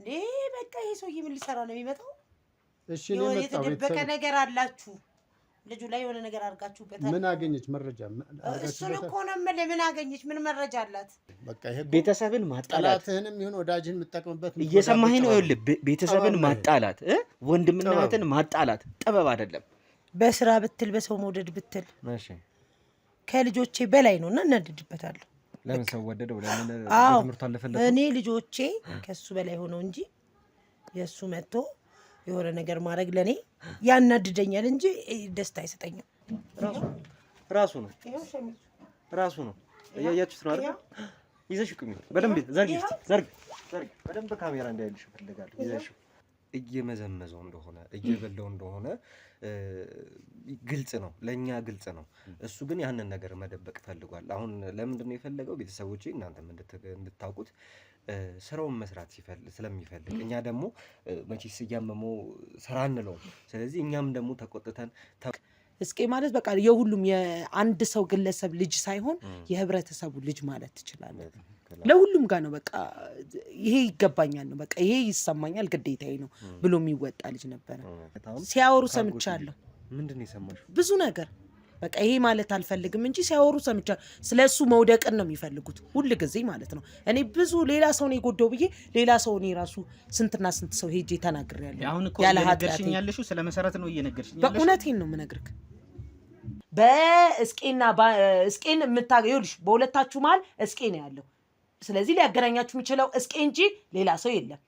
እንዴ በቃ ይሄ ሰውዬ ምን ሊሰራ ነው የሚመጣው? እሺ ነው የመጣው። የተደበቀ ነገር አላችሁ ልጁ ላይ የሆነ ነገር አድርጋችሁበታል። ምን አገኘች መረጃ? እሱን እኮ ነው የምልህ። ምን አገኘች? ምን መረጃ አላት? በቃ ይሄ ቤተሰብን ማጣላት ጠላትህንም ይሁን ወዳጅህን የምትጠቅምበት እየሰማኸኝ ነው? ይኸውልህ ቤተሰብን ማጣላት ወንድምና እህትን ማጣላት ጥበብ አይደለም። በስራ ብትል በሰው መውደድ ብትል እሺ ከልጆቼ በላይ ነውና እናድድበታለሁ። ለምን ሰው ወደደው? ለምን ትምህርቱ አለፈለት? እኔ ልጆቼ ከሱ በላይ ሆነው እንጂ የሱ መጥቶ የሆነ ነገር ማድረግ ለኔ ያናድደኛል እንጂ ደስታ አይሰጠኝም። ራሱ ነው እያያችሁት ነው አይደል? ይዘሽ ቁሚ በደንብ ዘርግ በደንብ ካሜራ እንዳይልሽ ፈልጋለሁ። ይዘሽ እየመዘመዘው እንደሆነ እየበለው እንደሆነ ግልጽ ነው፣ ለኛ ግልጽ ነው። እሱ ግን ያንን ነገር መደበቅ ፈልጓል። አሁን ለምንድን ነው የፈለገው? ቤተሰቦቼ እናንተም እንድታውቁት ስራውን መስራት ስለሚፈልግ፣ እኛ ደግሞ መቼስ እያመመው ስራ እንለው። ስለዚህ እኛም ደግሞ ተቆጥተን እስቄ ማለት በቃ የሁሉም የአንድ ሰው ግለሰብ ልጅ ሳይሆን የህብረተሰቡ ልጅ ማለት ትችላለህ። ለሁሉም ጋር ነው በቃ ይሄ ይገባኛል ነው በቃ ይሄ ይሰማኛል ግዴታዬ ነው ብሎ የሚወጣ ልጅ ነበረ። ሲያወሩ ሰምቻለሁ። ምንድነው የሰማሽው? ብዙ ነገር በቃ ይሄ ማለት አልፈልግም እንጂ ሲያወሩ ሰምቻለሁ። ስለሱ መውደቅን ነው የሚፈልጉት ሁሉ ጊዜ ማለት ነው። እኔ ብዙ ሌላ ሰው ነው የጎዳው ብዬ ሌላ ሰው ነው ራሱ ስንትና ስንት ሰው ሄጄ ተናግሬያለሁ። አሁን እኮ እየነገርሽኝ ያለሽው ስለ መሰረት ነው እየነገርሽኝ ያለሽው። በእውነቴን ነው የምነግርህ። በእስቄና እስቄን የምታገኙልሽ በሁለታችሁ መሀል እስቄ ነው ያለው። ስለዚህ ሊያገናኛችሁ የሚችለው እስቄ እንጂ ሌላ ሰው የለም።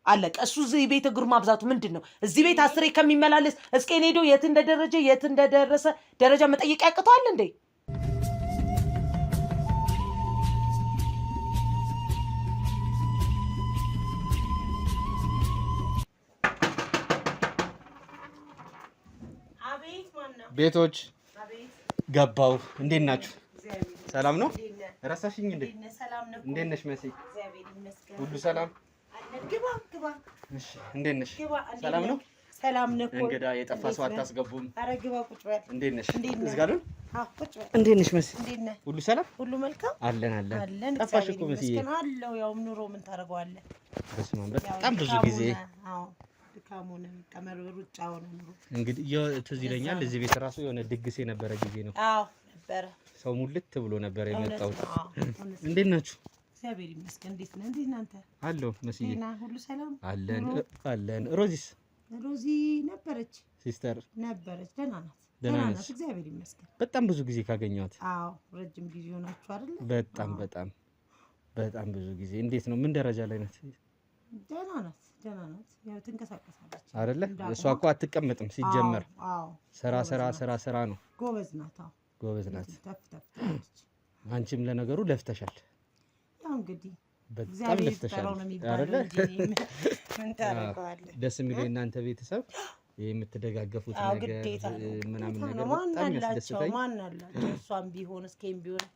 አለቀ። እሱ እዚህ ቤት እግር ማብዛቱ ምንድን ነው? እዚህ ቤት አስሬ ከሚመላለስ እስቄን ሄዶ የት እንደደረሰ ደረጃ መጠየቅ ያቅተዋል እንዴ? ቤቶች ገባው። እንዴት ናችሁ? ሰላም ነው? ረሳሽኝ እንዴ? እንዴት ነሽ መሲ? ሁሉ ሰላም? ግባ። እሺ እንዴት ነሽ? ሰላም ነው? ሰላም ነው። እንግዳ የጠፋ ሰው አታስገቡም። ኧረ ግባ፣ ቁጭ በል። እንዴት ነሽ? እዝጋሉን? አዎ ቁጭ በል። እንዴት ነሽ መሲ? ሁሉ ሰላም? ሁሉ መልካም? አለን። ጠፋሽ እኮ መሲ። አለው ያው ኑሮ ምን ታደርገዋለህ? በስመ አብ በጣም ብዙ ጊዜ ድካሙን ቀመር ሩጫውን ኑሮ እንግዲህ ትዝ ይለኛል። እዚህ ቤት ራሱ የሆነ ድግስ የነበረ ጊዜ ነው። አዎ ነበረ። ሰው ሙልት ብሎ ነበር የመጣው። እንዴት ናችሁ? እግዚአብሔር ይመስገን። እንዴት ነህ? እንዴት ናንተ? አለሁ መስዬ። ሁሉ ሰላም? አለን። ሮዚስ? ሮዚ ነበረች፣ ሲስተር ነበረች። ደህና ናት፣ እግዚአብሔር ይመስገን። በጣም ብዙ ጊዜ ካገኘኋት። አዎ ረጅም ጊዜ ሆናችሁ አይደል? በጣም ብዙ ጊዜ። እንዴት ነው? ምን ደረጃ ላይ ናት? ደህና ናት። ያው ትንቀሳቀሳለች አይደለ? እሷ እኮ አትቀመጥም ሲጀመር። አዎ ስራ ነው። ጎበዝ ናት። አንቺም ለነገሩ ለፍተሻል። ያው እንግዲህ በጣም ለፍተሻል አይደለ? ምን ታረጋለህ? ደስ የሚለው እናንተ ቤተሰብ የምትደጋገፉት ነገር ምናምን ነገር በጣም ያስደስተኝ። ማን አላቸው? እሷም ቢሆን እስኬም ቢሆን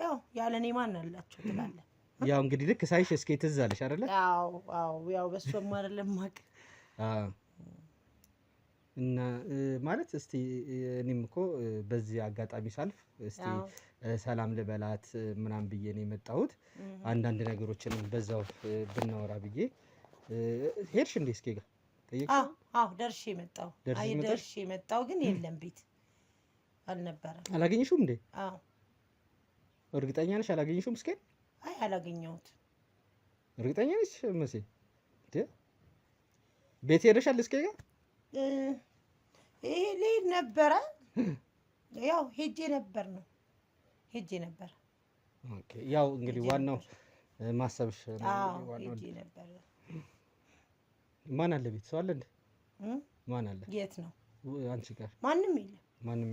ያው ያለኔ ማን አላቸው ትላለህ። ያው እንግዲህ ልክ ሳይሽ እስኬ ትዝ አለሽ አይደለ? ያው በሷም አይደለም ማቅ እና ማለት እስቲ እኔም እኮ በዚህ አጋጣሚ ሳልፍ እስቲ ሰላም ልበላት ምናምን ብዬ ነው የመጣሁት። አንዳንድ ነገሮችንም በዛው ብናወራ ብዬ። ሄድሽ እንዴ እስኬ ጋር ጠየቅሽ? ደርሼ መጣሁ። ግን የለም ቤት አልነበረም። አላገኘሽውም እንዴ? እርግጠኛ ነሽ አላገኘሽውም እስኬ? አላገኘሁት። እርግጠኛ ነሽ መሲ? ቤት ሄደሻል እስኬ ጋር? ልሄድ ነበረ። ያው ሄጄ ነበር። ኦኬ ያው እንግዲህ ዋናው ማሰብሽ ነው። ሄጄ ነበር። ማን አለ ቤት? ሰው አለ እንዴ? ማን አለ? የት ነው? አንቺ ጋር ማንም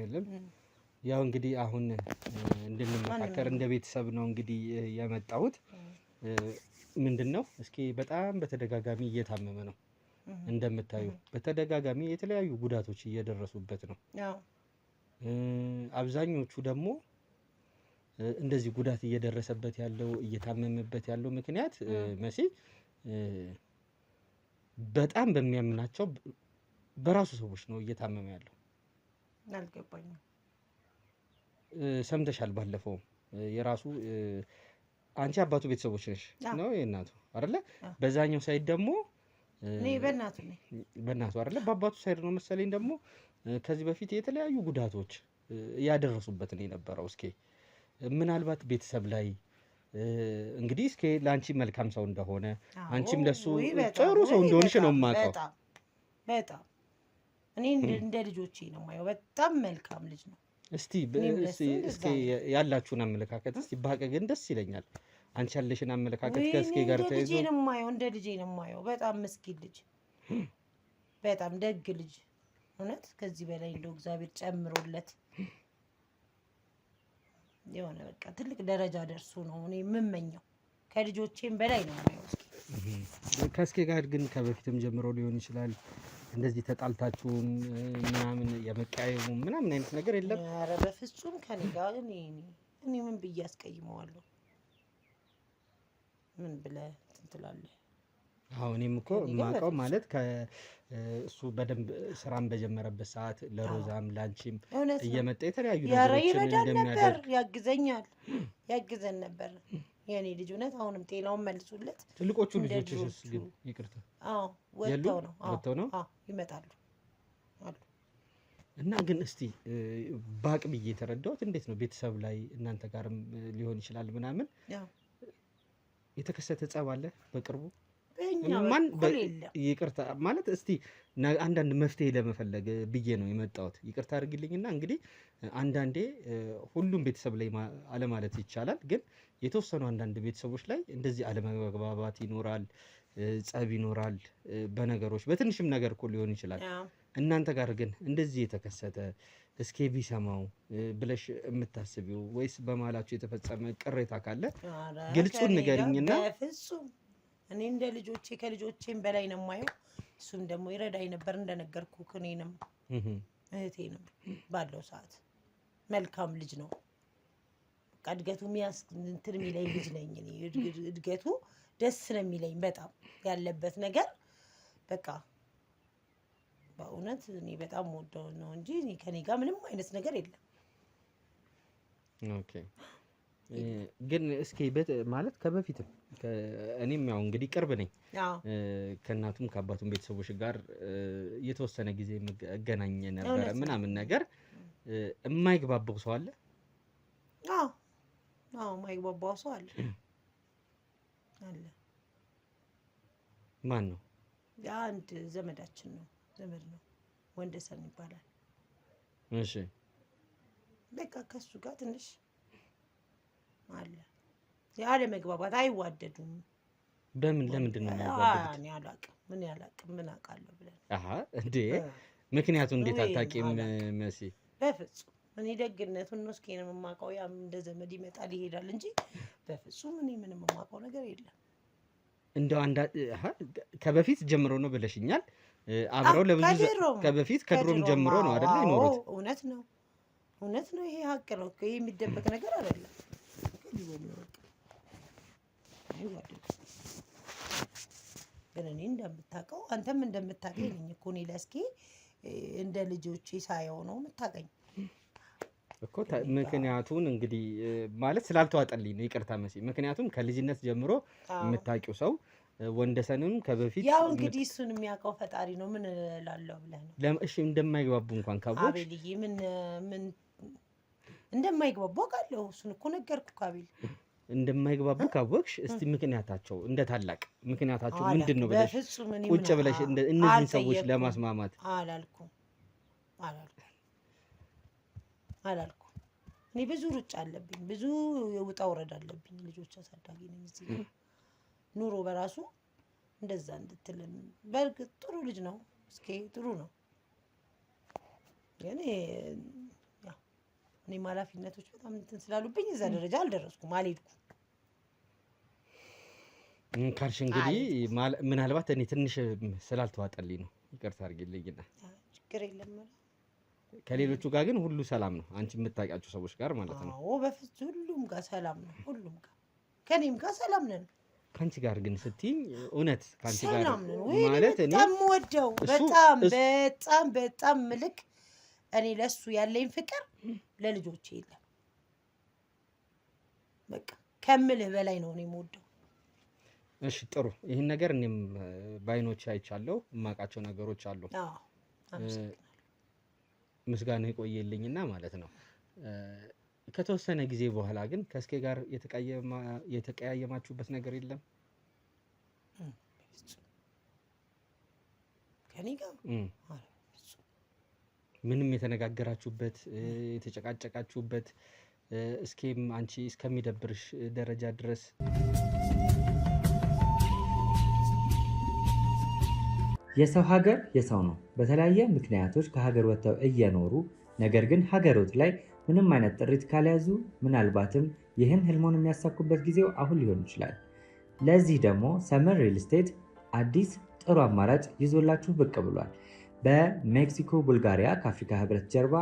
የለም። ያው እንግዲህ አሁን እንድንመካከር እንደ ቤተሰብ ነው እንግዲህ የመጣሁት። ምንድነው እስኪ በጣም በተደጋጋሚ እየታመመ ነው እንደምታዩ። በተደጋጋሚ የተለያዩ ጉዳቶች እየደረሱበት ነው። አብዛኞቹ ደግሞ እንደዚህ ጉዳት እየደረሰበት ያለው እየታመመበት ያለው ምክንያት መሲ በጣም በሚያምናቸው በራሱ ሰዎች ነው እየታመመ ያለው። አልገባኝም። ሰምተሻል? ባለፈው የራሱ አንቺ አባቱ ቤተሰቦች ነሽ ነው የእናቱ አይደለ? በዛኛው ሳይድ ደግሞ እኔ በእናቱ ነኝ። በእናቱ አይደለ? በአባቱ ሳይድ ነው መሰለኝ ደግሞ ከዚህ በፊት የተለያዩ ጉዳቶች ያደረሱበት ነው የነበረው። እስኪ ምናልባት ቤተሰብ ላይ እንግዲህ እስኪ ለአንቺ መልካም ሰው እንደሆነ አንቺም ለሱ ጥሩ ሰው እንደሆንሽ ነው የማውቀው። በጣም እኔ እንደ ልጆቼ ነው የማየው። በጣም መልካም ልጅ ነው። እስቲ ያላችሁን አመለካከት እስቲ ባቀ ግን ደስ ይለኛል። አንቺ ያለሽን አመለካከት ከእስኪ ጋር ተይዞ ልጄ ነው የማየው፣ እንደ ልጄ ነው የማየው። በጣም ምስኪን ልጅ፣ በጣም ደግ ልጅ። እውነት ከዚህ በላይ እንደው እግዚአብሔር ጨምሮለት የሆነ በቃ ትልቅ ደረጃ ደርሶ ነው እኔ የምመኘው። ከልጆቼም በላይ ነው የማየው። ከእስኪ ጋር ግን ከበፊትም ጀምሮ ሊሆን ይችላል እንደዚህ ተጣልታችሁም ምናምን የመቀያየሙ ምናምን አይነት ነገር የለም? ኧረ በፍጹም ከኔ ጋር እኔ ምን ብዬ አስቀይመዋለሁ? ምን ብለህ እንትን ትላለህ? አዎ እኔም እኮ የማውቀው ማለት ከእሱ በደንብ ስራን በጀመረበት ሰዓት ለሮዛም ላንቺም እየመጣ የተለያዩ ነገሮችን እንደሚያደርግ ያግዘን ነበር የኔ ልጅ። እውነት አሁንም ጤናውን መልሱለት። ትልቆቹ ልጆችስ ግን ይቅርታ ወጥተው ነው ይመጣሉ አሉ። እና ግን እስቲ ባቅ ብዬ የተረዳሁት እንዴት ነው ቤተሰብ ላይ እናንተ ጋርም ሊሆን ይችላል ምናምን የተከሰተ ጸብ አለ በቅርቡ? ማን ይቅርታ ማለት እስቲ አንዳንድ መፍትሄ ለመፈለግ ብዬ ነው የመጣሁት። ይቅርታ አድርግልኝና እንግዲህ አንዳንዴ ሁሉም ቤተሰብ ላይ አለማለት ይቻላል፣ ግን የተወሰኑ አንዳንድ ቤተሰቦች ላይ እንደዚህ አለመግባባት ይኖራል፣ ጸብ ይኖራል፣ በነገሮች በትንሽም ነገር እኮ ሊሆን ይችላል። እናንተ ጋር ግን እንደዚህ የተከሰተ እስኪ ቢሰማው ብለሽ የምታስቢው ወይስ በመሀላችሁ የተፈጸመ ቅሬታ ካለ ግልጹን ንገሪኝና። በፍጹም እኔ እንደ ልጆቼ ከልጆቼም በላይ ነው የማየው። እሱም ደግሞ ይረዳኝ ነበር እንደነገርኩህ። እኔንም እህቴንም ባለው ሰዓት መልካም ልጅ ነው። በቃ እድገቱ እንትን የሚለኝ ልጅ ነኝ እኔ። እድገቱ ደስ ነው የሚለኝ በጣም ያለበት ነገር በቃ በእውነት እኔ በጣም ወደው ነው እንጂ ከኔ ጋር ምንም አይነት ነገር የለም። ኦኬ ግን እስኪ ማለት ከበፊትም እኔም ያው እንግዲህ ቅርብ ነኝ ከእናቱም ከአባቱም ቤተሰቦች ጋር የተወሰነ ጊዜ እገናኝ ነበረ ምናምን ነገር። የማይግባባው ሰው አለ? አዎ የማይግባባው ሰው አለ። ማን ነው? አንድ ዘመዳችን ነው፣ ዘመድ ነው፣ ወንደሰን ይባላል። እሺ በቃ ከሱ ጋር ትንሽ አለ ያለ መግባባት፣ አይዋደዱም። ለምንድን ነው የሚዋደዱት? እኔ አላውቅም። ምን አውቃለሁ ብለን እንዴ ምክንያቱ እንዴት አታውቂም መሲ? በፍጹም እኔ ደግነቱን ነው እስኪ ነው የማውቀው። ያም እንደ ዘመድ ይመጣል ይሄዳል እንጂ በፍጹም እኔ ምንም የማውቀው ነገር የለም። እንደው ከበፊት ጀምሮ ነው ብለሽኛል። አብረው ለብዙ ከበፊት ከድሮም ጀምሮ ነው አይደል ይኖሩት? እውነት ነው። ይሄ ሀቅ ነው። ይሄ የሚደበቅ ነገር አይደለም። ግን እኔ እንደምታውቀው አንተም እንደምታውቀኝ ነኝ እኮ። እኔ ለእስኪ እንደ ልጆቼ ሳየው ነው የምታውቀኝ እኮ። ምክንያቱን እንግዲህ ማለት ስላልተዋጠልኝ ነው ይቅርታ መሲ። ምክንያቱም ከልጅነት ጀምሮ የምታውቂው ሰው ወንደሰንም ከበፊት ያው እንግዲህ እሱን የሚያውቀው ፈጣሪ ነው። ምን እላለሁ ብለህ ነው? እሺ እንደማይግባቡ እንኳን ካወቅሽ አቤልዬ ምን እንደማይግባቡ አውቃለሁ። እሱን እኮ ነገርኩህ አቤል። እንደማይግባቡ ካወቅሽ እስቲ ምክንያታቸው እንደ ታላቅ ምክንያታቸው ምንድን ነው ብለሽ ቁጭ ብለሽ እነዚህን ሰዎች ለማስማማት አላልኩም። እኔ ብዙ ሩጫ አለብኝ፣ ብዙ ውጣ ውረድ አለብኝ። ልጆች አሳዳጊ ነኝ። እዚህ ኑሮ በራሱ እንደዛ እንድትልን። በእርግጥ ጥሩ ልጅ ነው፣ እስኪ ጥሩ ነው። ግን እኔም ኃላፊነቶች በጣም እንትን ስላሉብኝ እዛ ደረጃ አልደረስኩም፣ አልሄድኩም ካልሽ እንግዲህ ምናልባት እኔ ትንሽ ስላልተዋጠልኝ ነው ይቅርታ አድርጊልኝና። ችግር የለም። ከሌሎቹ ጋር ግን ሁሉ ሰላም ነው? አንቺ የምታውቂያቸው ሰዎች ጋር ማለት ነው? አዎ በፍጹም ሁሉም ጋር ሰላም ነው። ሁሉም ጋር ከኔም ጋር ሰላም ነን። ከአንቺ ጋር ግን ስትይኝ እውነት ከአንቺ ጋር ማለት እኔ በጣም ወደው በጣም ምልክ እኔ ለሱ ያለኝ ፍቅር ለልጆቼ የለም። በቃ ከምልህ በላይ ነው እኔ የምወደው። እሺ ጥሩ። ይህን ነገር እኔም ባይኖች አይቻለሁ፣ የማውቃቸው ነገሮች አሉ። ምስጋና ይቆየልኝና ማለት ነው። ከተወሰነ ጊዜ በኋላ ግን ከእስኬ ጋር የተቀያየማችሁበት ነገር የለም? ከኔ ጋር ምንም የተነጋገራችሁበት የተጨቃጨቃችሁበት እስኬም አንቺ እስከሚደብርሽ ደረጃ ድረስ? የሰው ሀገር የሰው ነው። በተለያየ ምክንያቶች ከሀገር ወጥተው እየኖሩ ነገር ግን ሀገሮት ላይ ምንም አይነት ጥሪት ካልያዙ ምናልባትም ይህን ህልሞን የሚያሳኩበት ጊዜው አሁን ሊሆን ይችላል። ለዚህ ደግሞ ሰመር ሪል ስቴት አዲስ ጥሩ አማራጭ ይዞላችሁ ብቅ ብሏል። በሜክሲኮ ቡልጋሪያ ከአፍሪካ ህብረት ጀርባ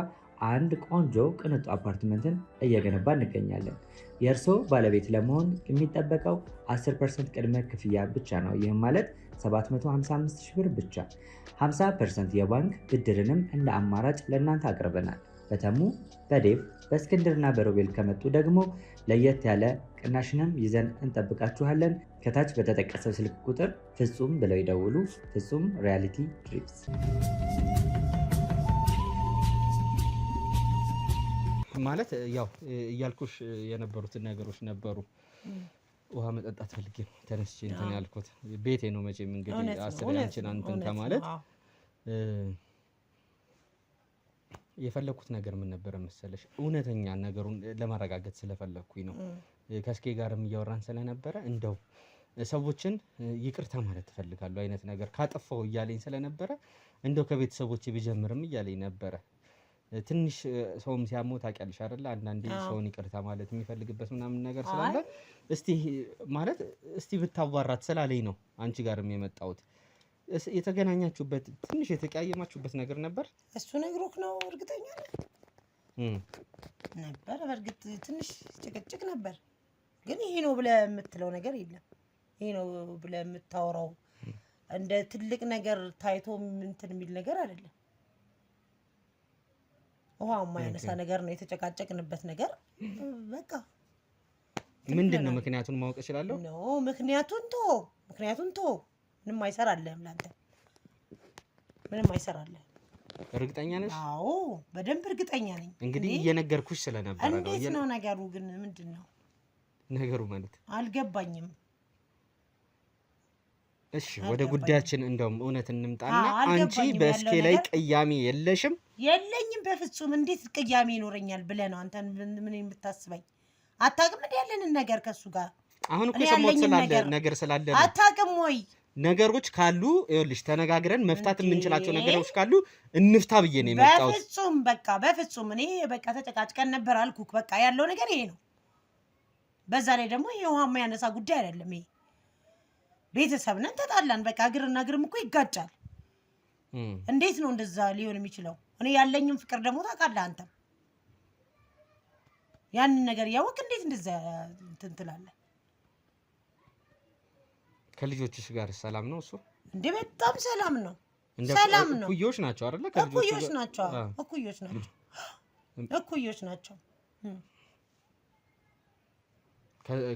አንድ ቆንጆ ቅንጡ አፓርትመንትን እየገነባ እንገኛለን። የእርስዎ ባለቤት ለመሆን የሚጠበቀው 10% ቅድመ ክፍያ ብቻ ነው። ይህም ማለት 755 ሺህ ብር ብቻ። 50% የባንክ ብድርንም እንደ አማራጭ ለእናንተ አቅርበናል። በተሙ በዴቭ በእስክንድርና በሮቤል ከመጡ ደግሞ ለየት ያለ ቅናሽንም ይዘን እንጠብቃችኋለን። ከታች በተጠቀሰው ስልክ ቁጥር ፍጹም ብለው ይደውሉ። ፍጹም ሪያሊቲ ድሪምስ። ማለት ያው እያልኩሽ የነበሩትን ነገሮች ነበሩ። ውሃ መጠጣት ፈልጌ ነው ተነስቼ እንትን ያልኩት። ቤቴ ነው መቼም እንግዲህ አስረያችን አንተን ከማለት የፈለኩት ነገር ምን ነበር መሰለሽ? እውነተኛ ነገሩን ለማረጋገጥ ስለፈለኩኝ ነው። ከስኬ ጋርም እያወራን ስለነበረ እንደው ሰዎችን ይቅርታ ማለት እፈልጋለሁ አይነት ነገር ካጠፋው እያለኝ ስለነበረ እንደው ከቤተሰቦቼ ቢጀምርም እያለኝ ነበረ። ትንሽ ሰውም ሲያመው ታውቂያለሽ አይደለ? አንዳንዴ ሰውን ይቅርታ ማለት የሚፈልግበት ምናምን ነገር ስላለ እስቲ ብታዋራት ስላለኝ ነው አንቺ ጋርም የመጣሁት። የተገናኛችሁበት ትንሽ የተቀያየማችሁበት ነገር ነበር? እሱ ነግሮክ ነው? እርግጠኛ ነበር። በእርግጥ ትንሽ ጭቅጭቅ ነበር፣ ግን ይሄ ነው ብለህ የምትለው ነገር የለም። ይሄ ነው ብለህ የምታወራው እንደ ትልቅ ነገር ታይቶ እንትን የሚል ነገር አይደለም። ውሃ የማያነሳ ነገር ነው የተጨቃጨቅንበት ነገር። በቃ ምንድን ነው ምክንያቱን ማወቅ እችላለሁ? ምክንያቱን ቶ ምንም አይሰራልህም ላንተ፣ ምንም አይሰራልህም። እርግጠኛ ነሽ? አዎ በደንብ እርግጠኛ ነኝ። እንግዲህ እየነገርኩሽ ስለነበረ ነው። እንዴት ነው ነገሩ? ግን ምንድን ነው ነገሩ ማለት አልገባኝም። እሺ ወደ ጉዳያችን እንደውም እውነት እንምጣና አንቺ በእስኬ ላይ ቅያሜ የለሽም? የለኝም በፍጹም። እንዴት ቅያሜ ይኖረኛል ብለህ ነው አንተ ምን የምታስበኝ? አታውቅም እንዴ ያለንን ነገር ከሱ ጋር? አሁን እኮ ሰሞት ስላለ ነው። አታውቅም ወይ? ነገሮች ካሉ ይኸውልሽ ተነጋግረን መፍታት የምንችላቸው ነገሮች ካሉ እንፍታ ብዬ ነው የመጣሁት። በፍጹም በቃ በፍጹም። እኔ በቃ ተጨቃጭቀን ነበር አልኩክ። በቃ ያለው ነገር ይሄ ነው። በዛ ላይ ደግሞ ይሄ ውሃ የማያነሳ ጉዳይ አይደለም። ይሄ ቤተሰብ ነን፣ ተጣላን። በቃ እግርና እግርም እኮ ይጋጫል። እንዴት ነው እንደዛ ሊሆን የሚችለው? እኔ ያለኝም ፍቅር ደግሞ ታውቃለህ አንተም። ያንን ነገር እያወቅ እንዴት እንደዛ እንትን ትላለህ? ከልጆችሽ ጋር ሰላም ነው እሱ? እንዴ በጣም ሰላም ነው። ሰላም ነው። እኩዮች ናቸው አይደለ? እኩዮች ናቸው። እኩዮች ናቸው።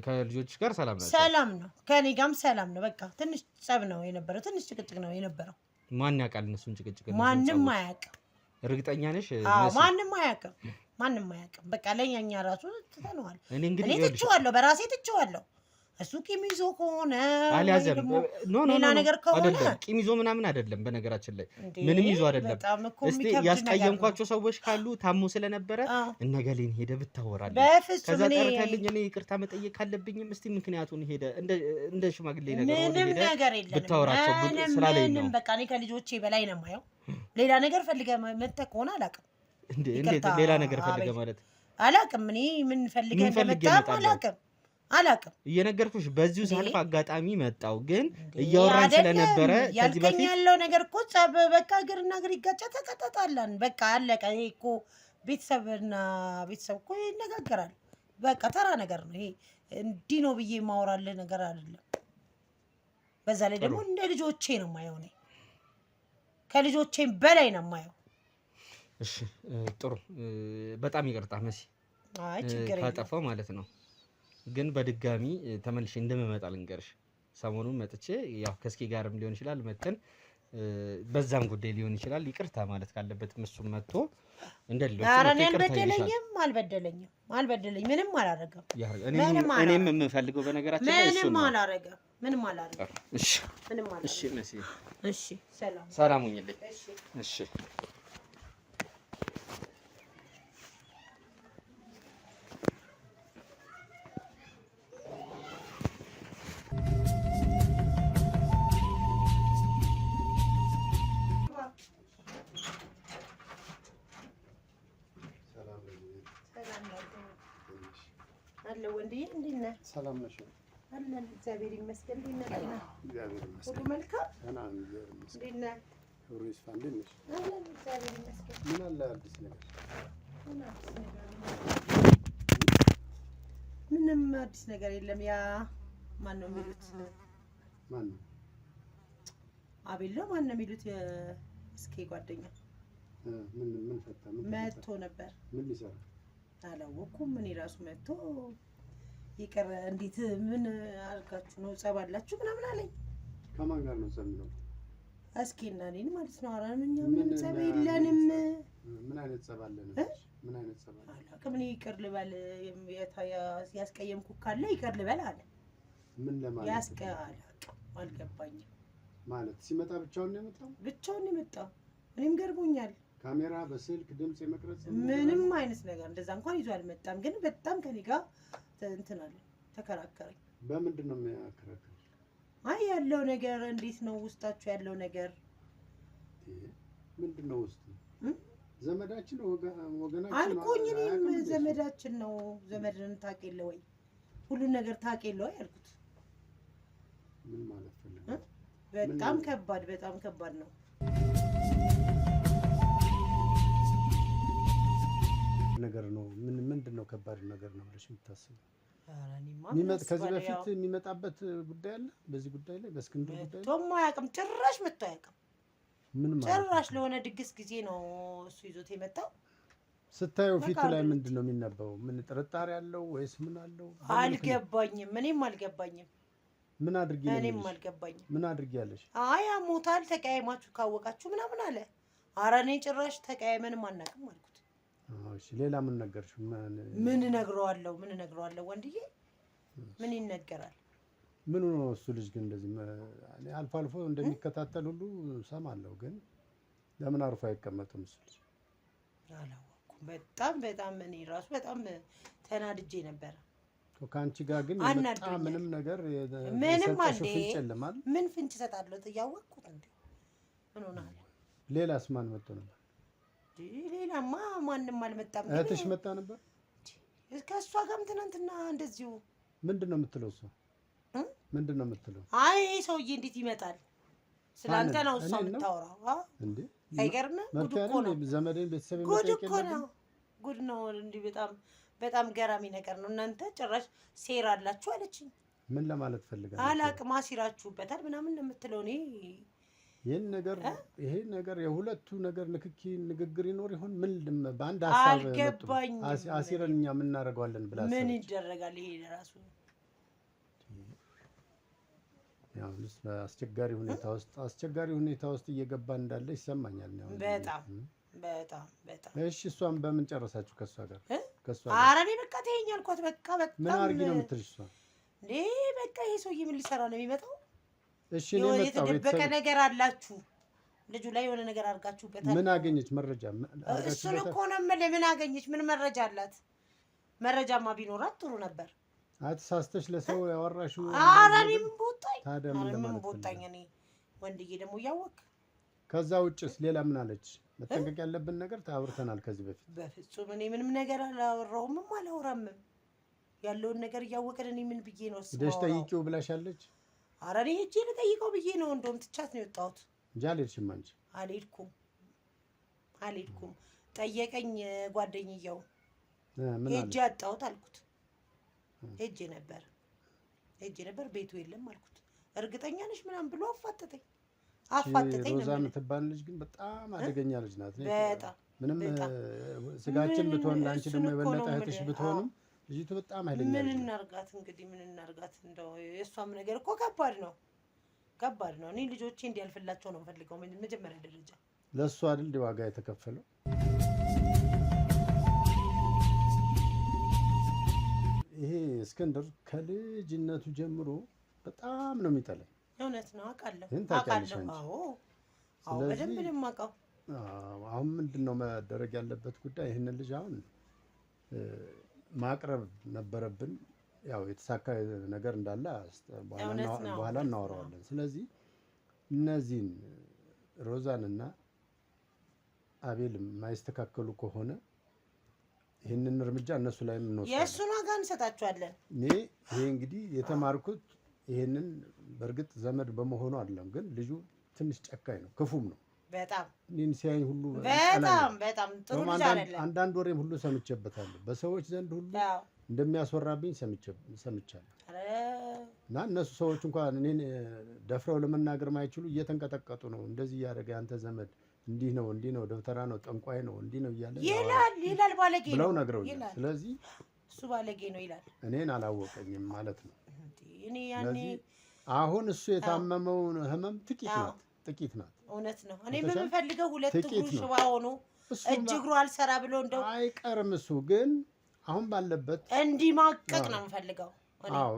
ከልጆችሽ ጋር ሰላም ናቸው? ሰላም ነው። ከኔ ጋርም ሰላም ነው። በቃ ትንሽ ጸብ ነው የነበረው፣ ትንሽ ጭቅጭቅ ነው የነበረው። ማን ያውቃል እነሱን ጭቅጭቅ? ማንም አያውቅም። እርግጠኛ ነሽ? አዎ ማንም አያውቅም። በቃ ለኛኛ ራሱ ትተነዋል። እኔ ትቼዋለሁ፣ በራሴ ትቼዋለሁ። እሱ ቂም ይዞ ከሆነ አልያዘም። ሌላ ነገር ከሆነ አይደለም፣ ቂም ይዞ ምናምን አይደለም። በነገራችን ላይ ምንም ይዞ አይደለም። እስቲ ያስቀየምኳቸው ሰዎች ካሉ ታሞ ስለነበረ እነገሌን ሄደ ብታወራለህ፣ ከዛ ቀርታልኝ እኔ ይቅርታ መጠየቅ ካለብኝም እስቲ ምክንያቱን ሄደ እንደ ሽማግሌ ነገር ሄደ ብታወራቸው ስላለኝ ነው። በቃ እኔ ከልጆቼ በላይ ነው የማየው። ሌላ ነገር ፈልገህ መተህ ከሆነ አላውቅም። እንዴት ሌላ ነገር ፈልገህ ማለት? አላውቅም። እኔ ምን ፈልገህ እንደመጣህ አላውቅም። እየነገርኩሽ በዚሁ ሳልፍ አጋጣሚ መጣው፣ ግን እያወራን ስለነበረ ከዚህ በፊት ያለው ነገር እኮ ጸብ በቃ እግርና እግር ይጋጫ፣ ተቀጣጣላን። በቃ አለቀ። ይሄ እኮ ቤተሰብና ቤተሰብ እኮ ይነጋገራል። በቃ ተራ ነገር ነው ይሄ። እንዲህ ነው ብዬ ማወራልህ ነገር አይደለም። በዛ ላይ ደግሞ እንደ ልጆቼ ነው የማየው። እኔ ከልጆቼም በላይ ነው የማየው። እሺ ጥሩ። በጣም ይቅርታ መሲ፣ አይ ችግር የለም ካጠፋው ማለት ነው። ግን በድጋሚ ተመልሼ እንደምመጣ ልንገርሽ። ሰሞኑን መጥቼ ያው ከስኪ ጋርም ሊሆን ይችላል መተን በዛም ጉዳይ ሊሆን ይችላል ይቅርታ ማለት ካለበት እሱም መጥቶ እንደሌሎች አልበደለኝም ምንም አላረገም። እኔም የምፈልገው በነገራችን ላይ እሱ ነው። ምንም አላረገም። እሺ ምንም አላረገም። እሺ መሲ እሺ ሰላም ሁኚልኝ። እሺ አለ ወንድዬ፣ እንዴት ነህ? ሰላም ነሽ? አለን እግዚአብሔር ይመስገን። እንዴት ነህ? እግዚአብሔር ይመስገን። ሁሉ መልካም? ደህና ነኝ እግዚአብሔር ይመስገን። እንዴት ነህ? ሁሉ ይስፋ። እንዴት ነሽ? አለን እግዚአብሔር ይመስገን። ምን አለ አዲስ ነገር? ምንም አዲስ ነገር የለም። ያ ማን ነው የሚሉት? ማን ነው? አቤል ነው። ማን ነው የሚሉት? የእስኬ ጓደኛ ምን ፈታ? ምን መጥቶ ነበር? ምን ሊሰራ አላወኩም። ምን ራሱ መጥቶ ይቀር እንዴት ምን አልካችሁ ነው ጸብ አላችሁ ምናምን አለኝ። ከማን ጋር ነው ጸብ ነው? እስኪና እኔን ማለት ነው። ኧረ ምን ጸብ የለንም። ምን አይነት ጸብ አለን? ምን አይነት ጸብ አለ? አላውቅም። እኔ ይቅር ልበል ያስቀየምኩ ካለ ይቅር ልበል አለ። ምን ለማለት አልገባኝም። ማለት ሲመጣ ብቻውን ነው የመጣው? ብቻውን ነው የመጣው። እኔም ገርሞኛል። ካሜራ በስልክ ድምጽ የመቅረጽ ምንም አይነት ነገር እንደዛ እንኳን ይዞ አልመጣም። ግን በጣም ከኔ ጋር እንትን አለ፣ ተከራከረኝ። በምንድን ነው የሚያከራክረኝ? አይ ያለው ነገር እንዴት ነው ውስጣችሁ ያለው ነገር ምንድን ነው? ውስጥ ዘመዳችን ወገናችን አልኩኝ። እኔም ዘመዳችን ነው። ዘመድን ታውቅ የለ ወይ? ሁሉን ነገር ታውቅ የለ ወይ አልኩት። ምን ማለት ፈልገህ? በጣም ከባድ ነው። ነገር ነው። ምንድነው ከባድ ነገር ነው ብለሽ የምታስበው? ከዚህ በፊት የሚመጣበት ጉዳይ አለ? በዚህ ጉዳይ ላይ በእስክንድር ጉዳይ ላይ ቶማ ያቅም ጭራሽ መጥቶ ያቅም። ምን ማለት ጭራሽ ለሆነ ድግስ ጊዜ ነው እሱ ይዞት የመጣው። ስታየው ፊቱ ላይ ምንድነው የሚነበው? ምን ጥርጣሬ አለው ወይስ ምን አለው? አልገባኝም። እኔም አልገባኝም። ምን አድርጊ ነው? እኔም አልገባኝም። ምን አድርጊ ያለሽ? አይ አሞታል ተቀያይማችሁ ካወቃችሁ ምናምን አለ። ኧረ እኔ ጭራሽ ተቀያይመንም አናውቅም አልኩት። እሺ ሌላ ምን ነገርሽ? ምን እነግረዋለሁ ወንድዬ? ምን ይነገራል? ምን ነው እሱ ልጅ ግን እንደዚህ አልፎ አልፎ እንደሚከታተል ሁሉ ሰማለሁ። ግን ለምን አርፎ አይቀመጥም እሱ ልጅ? አላወኩም። በጣም እኔ ራሱ በጣም ተናድጄ ነበር። ከአንቺ ጋር ግን በጣም ምንም ነገር ምንም አለ። ምን ፍንጭ እሰጣለሁ? እያወቅኩት እንዴ ምን ሆናል? ሌላስ ማን መጥቶ ነበር? ሌላማ ማንም አልመጣም። እህትሽ መጣ ነበር? ከእሷ ጋርም ትናንትና እንደዚሁ። ምንድን ነው የምትለው እሷ? ምንድን ነው የምትለው? አይ ሰውዬ እንዴት ይመጣል? ስላንተ ነው እሷ የምታወራው። እንዴ አይገርምም? ጉድ እኮ ነው። ዘመዴን ቤተሰብ ጉድ እኮ ነው። ጉድ ነው። እንዲህ በጣም ገራሚ ነገር ነው። እናንተ ጭራሽ ሴራ አላችሁ አለችኝ። ምን ለማለት ፈልጋለሁ? አላቅም። አሲራችሁበታል ምናምን ነው የምትለው። እኔ ይሄ ነገር የሁለቱ ነገር ንግግር ይኖር ይሆን? ምን በአንድ ሐሳብ አልገባኝ። አሲረን እኛ ምን እናደርገዋለን ብላ ምን ይደረጋል? ይሄ ለራሱ ያው አስቸጋሪ ሁኔታ ውስጥ እየገባ እንዳለ ይሰማኛል። በጣም እሺ እሷን በምን ጨረሳችሁ ከሷ ጋር? ኧረ እኔ በቃ ተይኝ አልኳት። በቃ ምን አድርጊ ነው የምትልሽ እሷ? እንዴ በቃ ይሄ ሰውዬ ምን ሊሰራ ነው የሚመጣው? እሺ ነው የመጣው። የተደበቀ ነገር አላችሁ ልጁ ላይ የሆነ ነገር አድርጋችሁበታል። ምን አገኘች መረጃ? እሱን እኮ ነው የምልህ። ምን አገኘች? ምን መረጃ አላት? መረጃማ ቢኖራት ጥሩ ነበር። አትሳስተሽ ለሰው ያወራሽው? ኧረ እኔ ምን ቦጣኝ? ታዲያ ምን ቦጣኝ? እኔ ወንድዬ ደግሞ እያወቅህ። ከዛ ውጭስ ሌላ ምን አለች? መጠንቀቅ ያለብን ነገር ታውርተናል ከዚህ በፊት። በፍጹም እኔ ምንም ነገር አላወራሁምም አላወራምም። ያለውን ነገር እያወቅን እኔ ምን ብዬ ነው እሱ ደሽ ጠይቂው ብላሻለች? ኧረ እኔ ሂጅ ልጠይቀው ብዬ ነው እንደውም ትቻት ነው የወጣሁት እንጂ አልሄድሽም አንቺ? አልሄድኩም። ጠየቀኝ ጓደኛዬው። ሂጅ አጣሁት አልኩት። ሂጅ ነበር ቤቱ የለም አልኩት። እርግጠኛ ነሽ ምናምን ብሎ አፋጠጠኝ። ሮዛ የምትባል ልጅ ግን በጣም አደገኛ ልጅ ናት። በጣም ምንም ስጋችን ብትሆን ለአንቺ ደግሞ የበለጠ እህትሽ ብትሆንም ልጅቱ በጣም ኃይለኛ ምን እናርጋት እንግዲህ ምን እናርጋት? እንደው የእሷም ነገር እኮ ከባድ ነው። እኔ ልጆቼ እንዲያልፍላቸው ነው ፈልገው መጀመሪያ ደረጃ ለእሱ አይደል ዋጋ የተከፈለው። ይሄ እስክንድር ከልጅነቱ ጀምሮ በጣም ነው የሚጠላኝ። እውነት ነው አውቃለሁ። አዎ በደንብ ነው የማውቀው። አሁን ምንድነው መደረግ ያለበት ጉዳይ? ይሄንን ልጅ አሁን ማቅረብ ነበረብን። ያው የተሳካ ነገር እንዳለ በኋላ እናወራዋለን። ስለዚህ እነዚህን ሮዛንና አቤል የማይስተካከሉ ከሆነ ይህንን እርምጃ እነሱ ላይ እንወስዳለን። የእሱን ዋጋ እንሰጣቸዋለን። ይሄ እንግዲህ የተማርኩት ይሄንን በእርግጥ ዘመድ በመሆኑ አይደለም፣ ግን ልጁ ትንሽ ጨካኝ ነው፣ ክፉም ነው በጣም። እኔን ሲያኝ ሁሉ በጣም ጥሩ ልጅ አይደለም። አንዳንድ ወሬም ሁሉ ሰምቼበታለሁ፣ በሰዎች ዘንድ ሁሉ እንደሚያስወራብኝ ሰምቻለሁ። እና እነሱ ሰዎች እንኳን እኔን ደፍረው ለመናገር ማይችሉ እየተንቀጠቀጡ ነው። እንደዚህ እያደረገ አንተ ዘመድ እንዲህ ነው ደብተራ ነው ጠንቋይ ነው እንዲህ ነው እያለ ይላል ባለጌ ብለው ነግረውኛል። ስለዚህ እሱ ባለጌ ነው ይላል። እኔን አላወቀኝም ማለት ነው። እኔ ያኔ አሁን እሱ የታመመው ህመም ጥቂት ናት። እውነት ነው። እኔ የምፈልገው ሁለት እግሩ ሽባ ሆኖ እጅ እግሩ አልሰራ ብሎ እንደው አይቀርም። እሱ ግን አሁን ባለበት እንዲማቀቅ ነው የምፈልገው።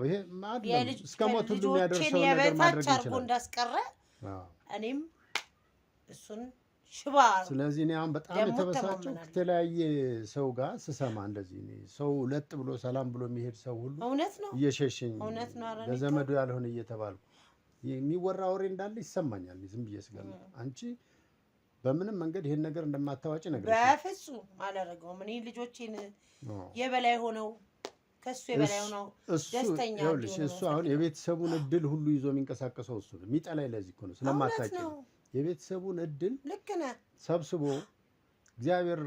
ይሄ ማለት እስከ ሞት ሁሉ የሚያደርሰው ነገር ማድረግ አድርጎ እንዳስቀረ እኔም እሱን ሽባ። ስለዚህ እኔ አሁን በጣም የተበሳጨው ከተለያየ ሰው ጋር ስሰማ እንደዚህ ሰው ለጥ ብሎ ሰላም ብሎ የሚሄድ ሰው ሁሉ እውነት ነው እየሸሸኝ ለዘመዱ ያልሆነ እየተባልኩ የሚወራ ወሬ እንዳለ ይሰማኛል። ዝም ብዬ ስገምት አንቺ በምንም መንገድ ይሄን ነገር እንደማታዋጪ ነገር በፍጹም አላደረገውም። እኔ ልጆቼን የበላይ ሆነው ከሱ የበላይ ሆነው ደስተኛ ይኸውልሽ፣ እሱ አሁን የቤተሰቡን እድል ሁሉ ይዞ የሚንቀሳቀሰው እሱ ነው። የሚጠላኝ ለዚህ እኮ ነው፣ ስለማታውቂ ነው። የቤተሰቡን እድል ልክ ነህ ሰብስቦ እግዚአብሔር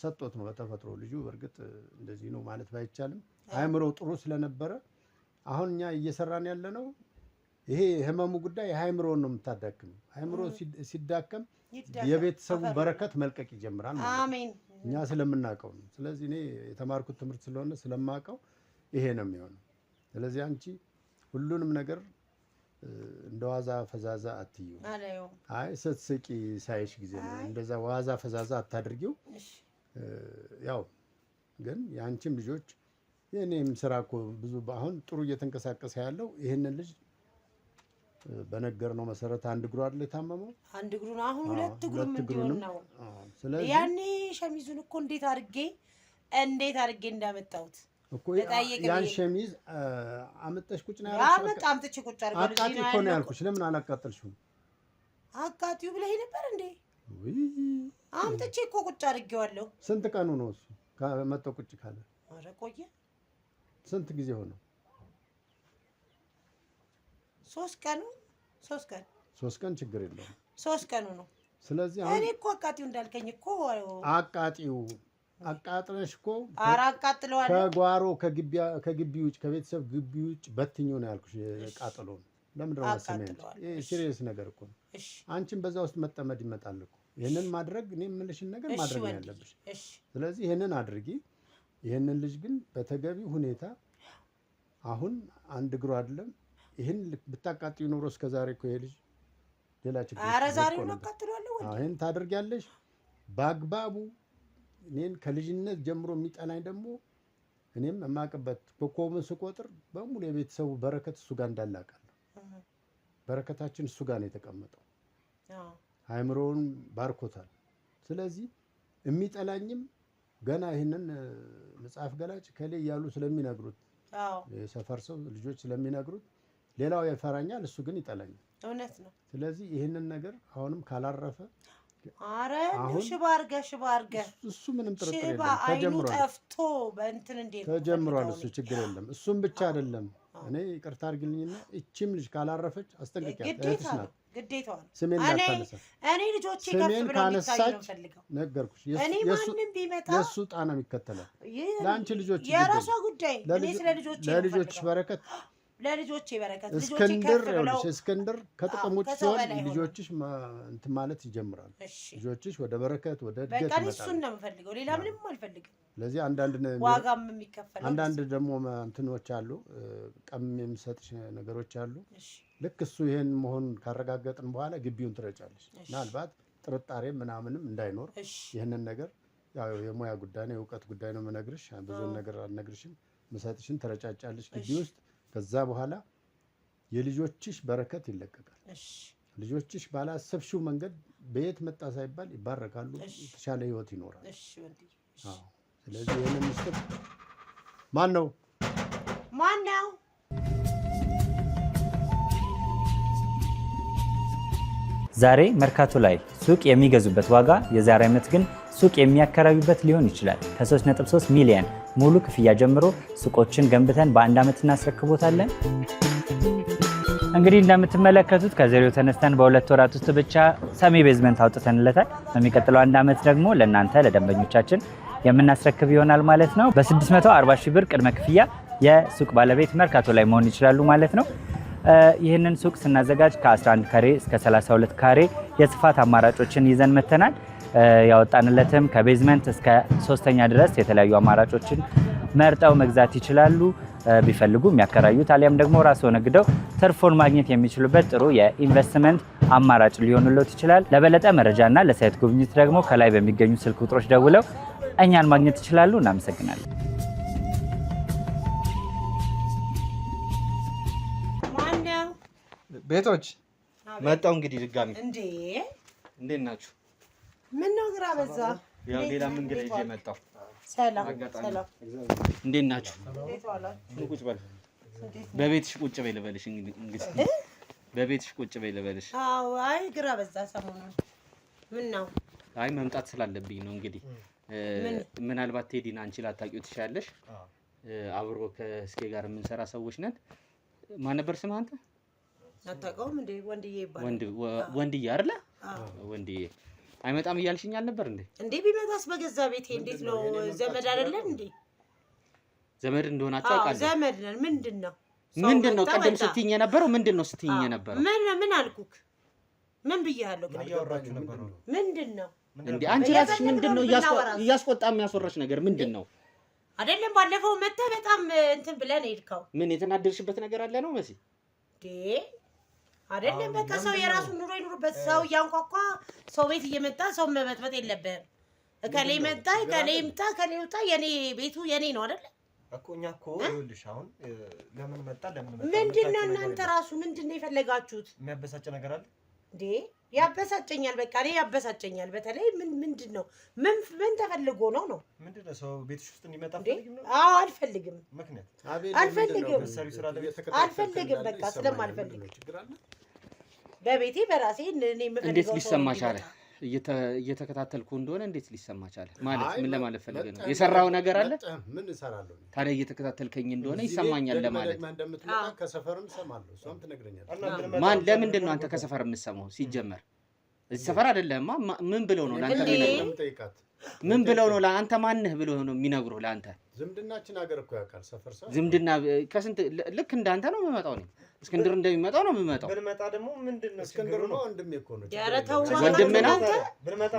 ሰጥቶት ነው በተፈጥሮ ልጁ። በእርግጥ እንደዚህ ነው ማለት ባይቻልም አእምሮው ጥሩ ስለነበረ አሁን እኛ እየሰራን ያለ ነው። ይሄ ህመሙ ጉዳይ አእምሮውን ነው የምታዳክመው። አእምሮ ሲዳከም የቤተሰቡ በረከት መልቀቅ ይጀምራል ማለት ነው። አሜን። እኛ ስለምናውቀው ነው። ስለዚህ እኔ የተማርኩት ትምህርት ስለሆነ ስለማውቀው ይሄ ነው የሚሆነው። ስለዚህ አንቺ ሁሉንም ነገር እንደዋዛ ፈዛዛ አትዩ። አይ ስትስቂ ሳይሽ ጊዜ ነው እንደዛ ዋዛ ፈዛዛ አታድርጊው። ያው ግን የአንቺም ልጆች የኔም ስራ እኮ ብዙ አሁን ጥሩ እየተንቀሳቀሰ ያለው ይሄንን ልጅ በነገር ነው መሰረት አንድ እግሩ አይደል የታመመው? አንድ እግሩ ነው። አሁን ሁለት እግሩም እንዲሆን ነው። ስለዚህ ያኔ ሸሚዙን እኮ እንዴት አድርጌ እንዳመጣሁት እኮ ያን ሸሚዝ አመጣሽ ቁጭ ነው ያልኩሽ። አምጥቼ ቁጭ አድርገው አቃጢ እኮ ነው ያልኩሽ። ለምን አላቃጠልሽውም? አቃጢው ብለህ ነበር እንዴ? አምጥቼ እኮ ቁጭ አድርጌዋለሁ። ስንት ቀኑ ነው እሱ ከመጣው ቁጭ ካለ? ኧረ ቆየ። ስንት ጊዜ ሆነው? 3 ቀኑ 3 ቀን ችግር የለውም። 3 ቀኑ ነው። ስለዚህ እኔ እኮ አቃጢው እንዳልከኝ እኮ አቃጢው አቃጥለሽ እኮ ኧረ አቃጥለዋለሁ። ከጓሮ ከግቢ ውጭ ከቤተሰብ ግቢ ውጭ በትኛው ነው ያልኩሽ። ቃጠሎ ነው። ለምን ነው ማሰመኝ? ይሄ ሲሪየስ ነገር እኮ ነው። አንቺም በዛ ውስጥ መጠመድ ይመጣል እኮ። ይሄንን ማድረግ እኔ የምልሽን ነገር ማድረግ ነው ያለብሽ። ስለዚህ ይሄንን አድርጊ። ይሄንን ልጅ ግን በተገቢ ሁኔታ አሁን አንድ እግሩ አይደለም ይሄን ብታቃጥዩ ኖሮ እስከዛሬ እኮ ይሄ ልጅ ሌላ ችግር ኧረ ዛሬ ነው አቃጥለዋለሁ። ይሄን ታደርጊያለሽ በአግባቡ። እኔን ከልጅነት ጀምሮ የሚጠላኝ ደግሞ እኔም የማቅበት ኮኮብን ስቆጥር በሙሉ የቤተሰቡ በረከት እሱ ጋር እንዳላቃለሁ። በረከታችን እሱ ጋር ነው የተቀመጠው። አእምሮውን ባርኮታል። ስለዚህ የሚጠላኝም ገና ይህንን መጽሐፍ ገላጭ ከሌ እያሉ ስለሚነግሩት የሰፈር ሰው ልጆች ስለሚነግሩት ሌላው ይፈራኛል፣ እሱ ግን ይጠላኛል። እውነት ነው። ስለዚህ ይህንን ነገር አሁንም ካላረፈ አረ ሽባ አድርገህ እሱ ምንም ጥርጥር የለም ተጀምሯል። ጠፍቶ በእንትን እንዴት ተጀምሯል። እሱ ችግር የለም። እሱም ብቻ አይደለም። እኔ ይቅርታ አድርግልኝና እቺም ልጅ ካላረፈች አስጠንቅቂያት። እህትሽ ናት፣ ግዴታዋ ነው። ስሜን እንዳታነሳ። እኔ ልጆቼ ከፍ ብለው እንዲታዩ ነው ፈልገው። ነገርኩሽ። እኔ ማንንም ቢመጣ የሱ ጣና የሚከተላል። ለአንቺ ልጆች የራሷ ጉዳይ። እኔ ስለ ልጆቼ ለልጆችሽ በረከት ለልጆቼ በረከት እስክንድር ከጥቅሞች ሲሆን ልጆችሽ እንትን ማለት ይጀምራሉ። ልጆችሽ ወደ በረከት ወደ እድገት ይመጣሉ። በቃ እሱን ነው የምፈልገው፣ ሌላ ምንም አልፈልግም። ስለዚህ ዋጋም የሚከፈለው አንዳንድ ደግሞ እንትኖች አሉ፣ ቀም የሚሰጥሽ ነገሮች አሉ። ልክ እሱ ይሄን መሆኑን ካረጋገጥን በኋላ ግቢውን ትረጫለሽ። ምናልባት ጥርጣሬ ምናምንም እንዳይኖር ይህንን ነገር ያው የሙያ ጉዳይ ነው የእውቀት ጉዳይ ነው የምነግርሽ። ብዙ ነገር አልነግርሽም። ምሰጥሽን ትረጫጫለሽ ግቢ ውስጥ። ከዛ በኋላ የልጆችሽ በረከት ይለቀቃል። ልጆችሽ ባላሰብሽው መንገድ በየት መጣ ሳይባል ይባረካሉ። የተሻለ ህይወት ይኖራል። ስለዚህ ይህንን ምስል ማን ነው? ዛሬ መርካቶ ላይ ሱቅ የሚገዙበት ዋጋ የዛሬ ዓመት ግን ሱቅ የሚያከራዩበት ሊሆን ይችላል። ከ3.3 ሚሊዮን ሙሉ ክፍያ ጀምሮ ሱቆችን ገንብተን በአንድ ዓመት እናስረክቦታለን። እንግዲህ እንደምትመለከቱት ከዜሮ ተነስተን በ2 ወራት ውስጥ ብቻ ሰሚ ቤዝመንት አውጥተንለታል። በሚቀጥለው አንድ ዓመት ደግሞ ለእናንተ ለደንበኞቻችን የምናስረክብ ይሆናል ማለት ነው። በ640 ሺህ ብር ቅድመ ክፍያ የሱቅ ባለቤት መርካቶ ላይ መሆን ይችላሉ ማለት ነው። ይህንን ሱቅ ስናዘጋጅ ከ11 ካሬ እስከ 32 ካሬ የስፋት አማራጮችን ይዘን መተናል። ያወጣንለትም ከቤዝመንት እስከ 3ኛ ድረስ የተለያዩ አማራጮችን መርጠው መግዛት ይችላሉ። ቢፈልጉ የሚያከራዩት አሊያም ደግሞ ራስዎ ነግደው ትርፎን ማግኘት የሚችሉበት ጥሩ የኢንቨስትመንት አማራጭ ሊሆንሎት ይችላል። ለበለጠ መረጃና ለሳይት ጉብኝት ደግሞ ከላይ በሚገኙ ስልክ ቁጥሮች ደውለው እኛን ማግኘት ይችላሉ። እናመሰግናለን። ቤቶች መጣው እንግዲህ ድጋሚ እንዴት ናችሁ? ምን ነው ግራ በዛ? ያው ሌላ መንገድ ይዤ መጣው። ሰላም። እንዴት ናችሁ? ቁጭ በል። በቤትሽ ቁጭ በይ ልበልሽ። እንግዲህ በቤትሽ ቁጭ በይ ልበልሽ። አዎ። አይ ግራ በዛ ሰሞኑን። ምን ነው? አይ መምጣት ስላለብኝ ነው። እንግዲህ ምናልባት ቴዲን አንቺ ላታውቂው ትችያለሽ። አብሮ ከእስኬ ጋር የምንሰራ ሰዎች ነን። ማን ነበር ስምህ አንተ? አታውቀውም እንዴ? ወንድዬ ይባላል። ወንድዬ አይደለ? ወንድዬ አይመጣም እያልሽኝ አልነበር እንዴ? እንዴ ቢመጣስ በገዛ ቤቴ እንዴት ነው? ዘመድ አይደለን እንዴ? ዘመድ እንደሆናችሁ አውቃለሁ። ዘመድ ነን። ምንድነው? ቀደም ስትይኝ የነበረው ምንድነው ስትይኝ የነበረው? ምን አልኩክ? ምን ብያለሁ? እያወራችሁ ነበር ነው። ምንድነው እንዴ? አንቺ ራስሽ ምንድነው እያስቆጣ የሚያስወራሽ ነገር ምንድነው? አይደለም ባለፈው መተህ በጣም እንትን ብለን ሄድከው። ምን የተናደርሽበት ነገር አለ ነው መሲ? አይደለም በቃ ሰው የራሱ ኑሮ ይኑርበት። ሰው እያንኳኳ ሰው ቤት እየመጣ ሰው መበጥበጥ የለብህም። እከሌ መጣ እከሌ ይምጣ እከሌ ይውጣ፣ የኔ ቤቱ የኔ ነው አይደል እኮ። እኛ እኮ ይኸውልሽ አሁን ለምን መጣ ምንድነው እናንተ ራሱ ምንድነው የፈለጋችሁት? የሚያበሳጭ ነገር አለ እንዴ? ያበሳጨኛል። በቃ እኔ ያበሳጨኛል። በተለይ ምንድነው ምን ተፈልጎ ነው? ምንድነው ሰው ቤትሽ ውስጥ እንዲመጣ ፈልግም ነው? አዎ አልፈልግም። ምክንያት አልፈልግም። በቃ ስለማልፈልግ በቤቴ በራሴ እኔ የምፈልገው። እንዴት ሊሰማሽ አለ? እየተከታተልኩ እንደሆነ እንዴት ሊሰማሽ አለ? ማለት ምን ለማለት ፈልገህ ነው? የሰራው ነገር አለ? ምን እሰራለሁ ታዲያ? እየተከታተልከኝ እንደሆነ ይሰማኛል ለማለት። ከሰፈርም እሰማለሁ፣ እሷም ትነግረኛለች። ማን ለምንድን ነው አንተ ከሰፈር የምትሰማው? ሲጀመር እዚህ ሰፈር አይደለማ። ምን ብለው ነው ለአንተ የሚነግሩህ? ምን ብለው ነው ለአንተ? ማንህ ብለው ነው የሚነግሩህ ለአንተ? ዝምድናችን ሀገር እኮ ያውቃል። ሰፈር ሰው ዝምድና ከስንት ልክ እንዳንተ ነው የምመጣው ነው። እስክንድር እንደሚመጣው ነው የምመጣው። ብንመጣ ደግሞ ምንድነው? እስክንድር ነው ወንድሜ እኮ ነው።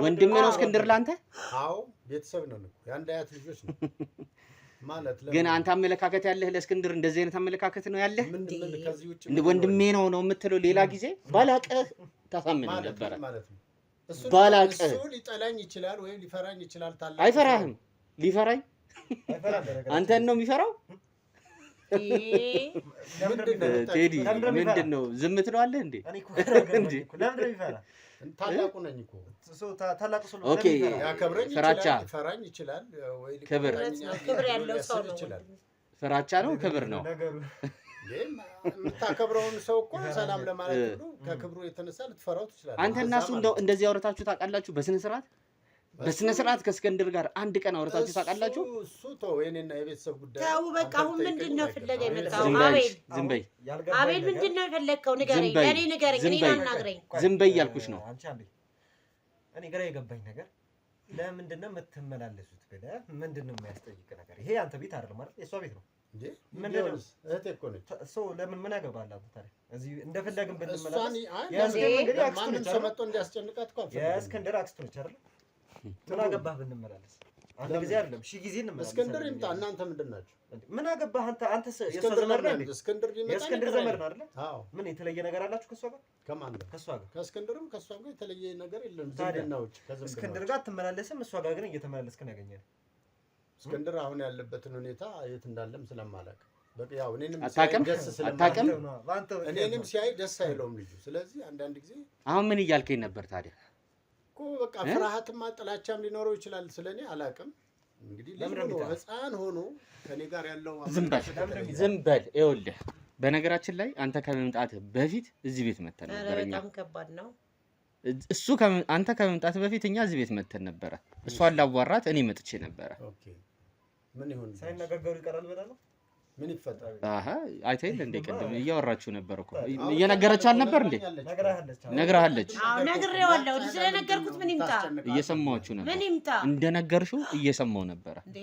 ወንድሜ ነው እስክንድር ላንተ? አዎ ቤተሰብ ነን እኮ የአንድ አያት ልጆች ነው ማለት። ግን አንተ አመለካከት ያለህ ለእስክንድር እንደዚህ አይነት አመለካከት ነው ያለህ? ወንድሜ ነው የምትለው ሌላ ጊዜ ባላቀህ ታሳምን ነበር ማለት ነው። ባላቀህ እሱ ሊጠላኝ ይችላል ወይ ሊፈራኝ ይችላል። ታላቅ አይፈራህም። ሊፈራኝ አንተን ነው የሚፈራው። ቴዲ ምንድን ነው ዝም ትለዋለህ እንዴ? ታላቁ ነኝ እኮ ኦኬ። ፍራቻ ሊፈራኝ ይችላል ወይ ክብር ያለው ሰው ነው። ፍራቻ ነው ክብር ነው? የምታከብረውን ሰው እኮ ሰላም ለማለት ሁሉ ከክብሩ የተነሳ ልትፈራው ትችላለህ። አንተ እና እሱ እንደዚህ አውርታችሁ ታውቃላችሁ? በስነ ስርዓት ከእስክንድር ጋር አንድ ቀን አውርታችሁ ታውቃላችሁ? እሱ ተው፣ የኔና የቤተሰብ ጉዳይ ተው በቃ። አሁን ምንድነው ፍለጋ የመጣው? ዝም በይ አቤል፣ ምንድነው የፈለግከው? ንገረኝ፣ ለኔ ንገረኝ፣ እኔን አናግረኝ። ዝም በይ እያልኩሽ ነው። እኔ ግራ የገባኝ ነገር ለምንድነው የምትመላለሱት ብለህ ምንድነው የሚያስጠይቅ ነገር? ይሄ አንተ ቤት አይደለም አይደል? የሷ ቤት ነው። ምንድነው እህቴ እኮ ነች። ለምን ምን ያገባል አንተ ታዲያ? እዚህ እንደፈለግን ብንመላለስ ማንም ሰው መጥቶ እንዲያስጨንቃት እኮ የእስክንድር አክስት ነች አይደል? ምን አገባህ ብንመላለስ? አንድ ጊዜ አይደለም 1000 ጊዜ እንመላለስ። እስክንድር ይምጣ። እናንተ ምንድን ናችሁ? ምን አገባህ አንተ የእስክንድር ዘመድ ነህ? እስክንድር ይመጣ። የእስክንድር ዘመድ ነው አይደል? አዎ። ምን የተለየ ነገር አላችሁ ከሷ ጋር? ከማን ጋር? ከሷ ጋር። ከእስክንድርም ከሷ ጋር የተለየ ነገር የለም። ዝምድናዎች ከዝምድናዎች እስክንድር ጋር አትመላለስም፣ እሷ ጋር ግን እየተመላለስክ ነው ያገኘኸው። እስክንድር አሁን ያለበትን ሁኔታ የት እንዳለም ስለማላውቅ በቃ ያው እኔንም ሲያይ ደስ አይለውም ልጁ። ስለዚህ አንዳንድ ጊዜ አሁን ምን እያልከኝ ነበር ታዲያ? እኮ በቃ ፍርሃትማ ጥላቻም ሊኖረው ይችላል። ስለኔ አላውቅም። እንግዲህ ለምን ህፃን ሆኖ ከኔ ጋር ያለው ዝም በል ይኸውልህ፣ በነገራችን ላይ አንተ ከመምጣትህ በፊት እዚህ ቤት መተን ነበር። በጣም ከባድ ነው። አንተ ከመምጣትህ በፊት እኛ እዚህ ቤት መተን ነበረ። እሷን ላዋራት እኔ መጥቼ ነበረ። ኦኬ ምን ይሁን ሳይነጋገሩ ይቀራል ብለህ ነው? ምን ይፈጠራል? አሃ አይተኸኝ እንደ ቅድም እያወራችሁ ነበር እኮ እየነገረች አልነበር እንዴ? ነግራሃለች። አዎ ነግሬዋለሁ። ስለነገርኩት ምን ይምጣ? እየሰማችሁ ነበር። ምን ይምጣ? እንደነገርሽው እየሰማው ነበረ። እንዴ